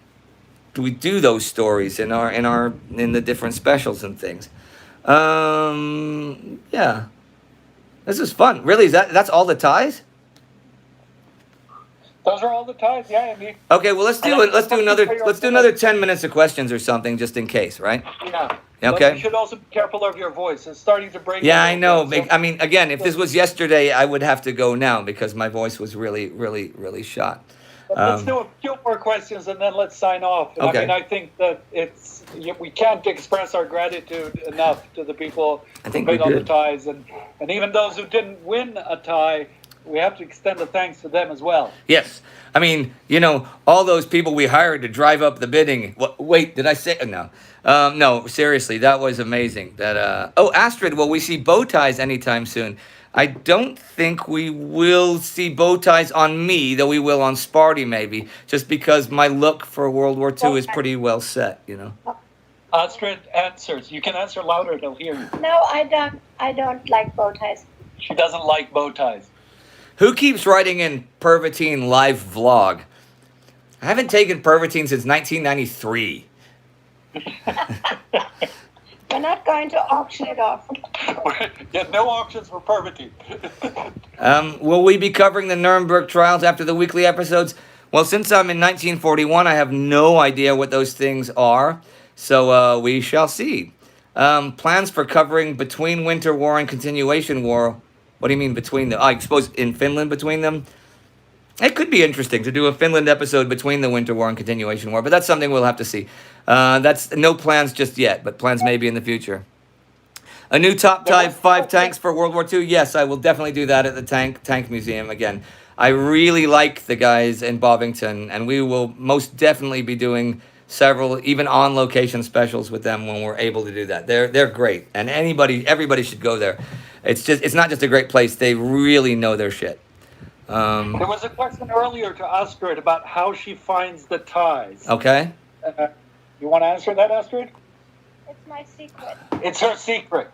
do those stories in the different specials and things. Yeah, this is fun. Really, that's all the ties? Those are all the ties, yeah. Okay, well let's do another 10 minutes of questions or something just in case, right? Yeah. Okay. But you should also be careful of your voice. It's starting to break. Yeah, I know. Again, if this was yesterday, I would have to go now because my voice was really, really, really shot. Let's do a few more questions and then let's sign off. Okay. I think that we can't express our gratitude enough to the people who paid on the ties, and even those who didn't win a tie, we have to extend the thanks to them as well. Yes. I mean, all those people we hired to drive up the bidding. Wait, did I say no? No, seriously, that was amazing. Astrid, will we see bow ties anytime soon? I don't think we will see bow ties on me, though we will on Sparty maybe, just because my look for World War II is pretty well set, Astrid answers. You can answer louder, they'll hear you. No, I don't. I don't like bow ties. She doesn't like bow ties. Who keeps writing in Pervitine live vlog? I haven't taken Pervitine since 1993. We're not going to auction it off. Yeah, no auctions for permitting. Will we be covering the Nuremberg trials after the weekly episodes? Well, since I'm in 1941, I have no idea what those things are. So we shall see. Plans for covering between Winter War and Continuation War. What do you mean between them? I suppose in Finland between them? It could be interesting to do a Finland episode between the Winter War and Continuation War, but that's something we'll have to see. That's no plans just yet, but plans maybe in the future. A new top 5 tanks for World War II? Yes, I will definitely do that at the Tank Museum again. I really like the guys in Bovington, and we will most definitely be doing several, even on-location specials with them when we're able to do that. They're great, and everybody should go there. It's not just a great place; they really know their shit. There was a question earlier to Astrid about how she finds the ties. Okay. You want to answer that, Astrid? It's my secret. It's her secret.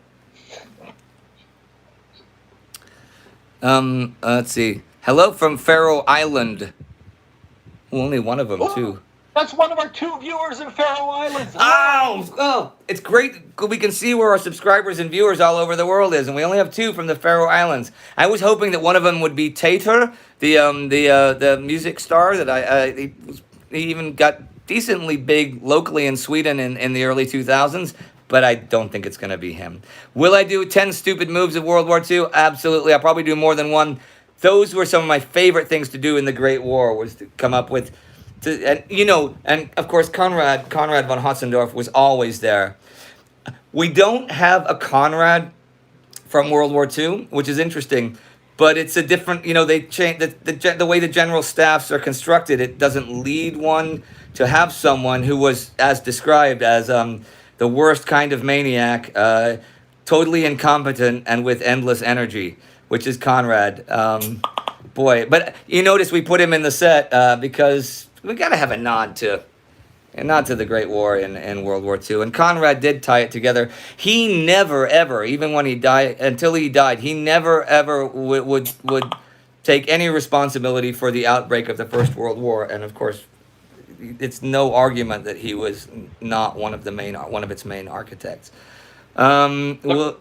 Let's see. Hello from Faroe Island. Well, only one of them, too. That's one of our 2 viewers in Faroe Islands. Oh, it's great. We can see where our subscribers and viewers all over the world is, and we only have 2 from the Faroe Islands. I was hoping that one of them would be Tater, the music star that he even got decently big locally in Sweden in the early 2000s, but I don't think it's going to be him. Will I do 10 stupid moves of World War II? Absolutely. I'll probably do more than one. Those were some of my favorite things to do in the Great War, was to come up with, and of course Conrad von Hotzendorf was always there. We don't have a Conrad from World War II, which is interesting, but it's a different, they change the way the general staffs are constructed. It doesn't lead one to have someone who was as described as the worst kind of maniac, totally incompetent and with endless energy, which is Conrad. Boy, but you notice we put him in the set because we got to have a nod to the Great War in World War II. And Conrad did tie it together. He never, ever, even when he died, until he died, he never, ever would take any responsibility for the outbreak of the First World War. And of course, it's no argument that he was not one of its main architects. Tyler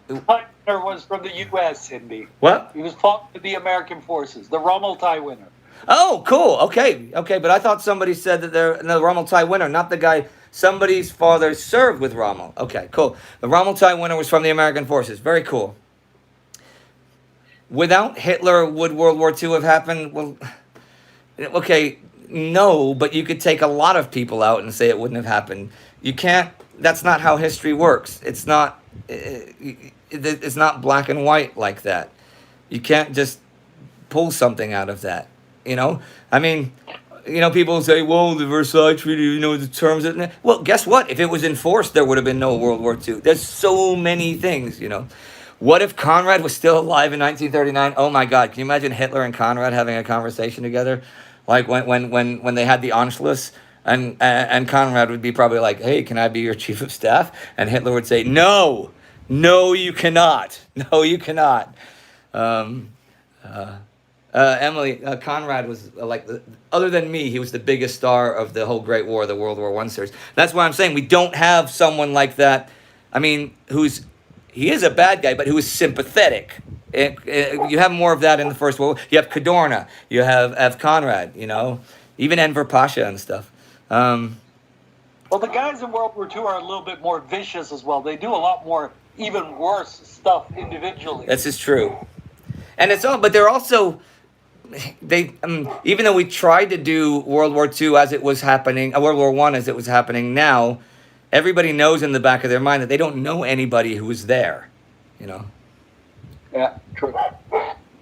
was from the U.S., Cindy. What? He was fought with the American forces, the Rommel Tie winner. Oh, cool. Okay, but I thought somebody said that they're the Rommel Tie winner, not the guy. Somebody's father served with Rommel. Okay, cool. The Rommel Tie winner was from the American forces. Very cool. Without Hitler, would World War II have happened? Well, okay, no, but you could take a lot of people out and say it wouldn't have happened. You can't. That's not how history works. It's not black and white like that. You can't just pull something out of that. I mean, people say, well, the Versailles Treaty, the terms of it. Well, guess what? If it was enforced, there would have been no World War II. There's so many things, What if Conrad was still alive in 1939? Oh my God, can you imagine Hitler and Conrad having a conversation together? Like when they had the Anschluss, and Conrad would be probably like, hey, can I be your chief of staff? And Hitler would say, no, you cannot. No, you cannot. Emily, Conrad was other than me, he was the biggest star of the whole Great War, the World War I series. That's why I'm saying we don't have someone like that. I mean, he is a bad guy, but who is sympathetic. You have more of that in the First World War. You have Cadorna, you have Conrad, even Enver Pasha and stuff. Well, the guys in World War II are a little bit more vicious as well. They do a lot more, even worse stuff individually. This is true. And but they're also, even though we tried to do World War II as it was happening, World War I as it was happening now, everybody knows in the back of their mind that they don't know anybody who was there, Yeah, true.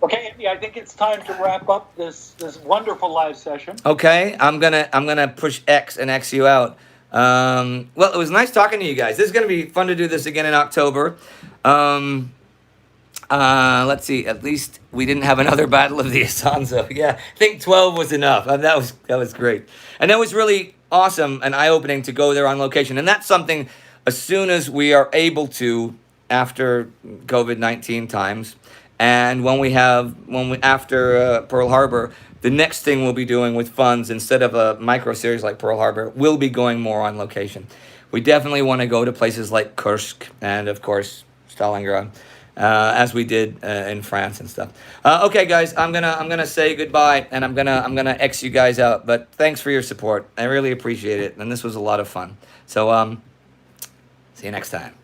Okay, Andy, I think it's time to wrap up this wonderful live session. Okay, I'm gonna push X and X you out. Well, it was nice talking to you guys. This is gonna be fun to do this again in October. Let's see. At least we didn't have another battle of the Asanzo. Yeah, I think 12 was enough. That was great, and that was really awesome and eye-opening to go there on location. And that's something. As soon as we are able to, after COVID-19 times, and after Pearl Harbor, the next thing we'll be doing with funds, instead of a micro series like Pearl Harbor, we'll be going more on location. We definitely want to go to places like Kursk and, of course, Stalingrad, as we did in France and stuff. Okay, guys, I'm gonna say goodbye, and I'm gonna X you guys out. But thanks for your support. I really appreciate it, and this was a lot of fun. So see you next time.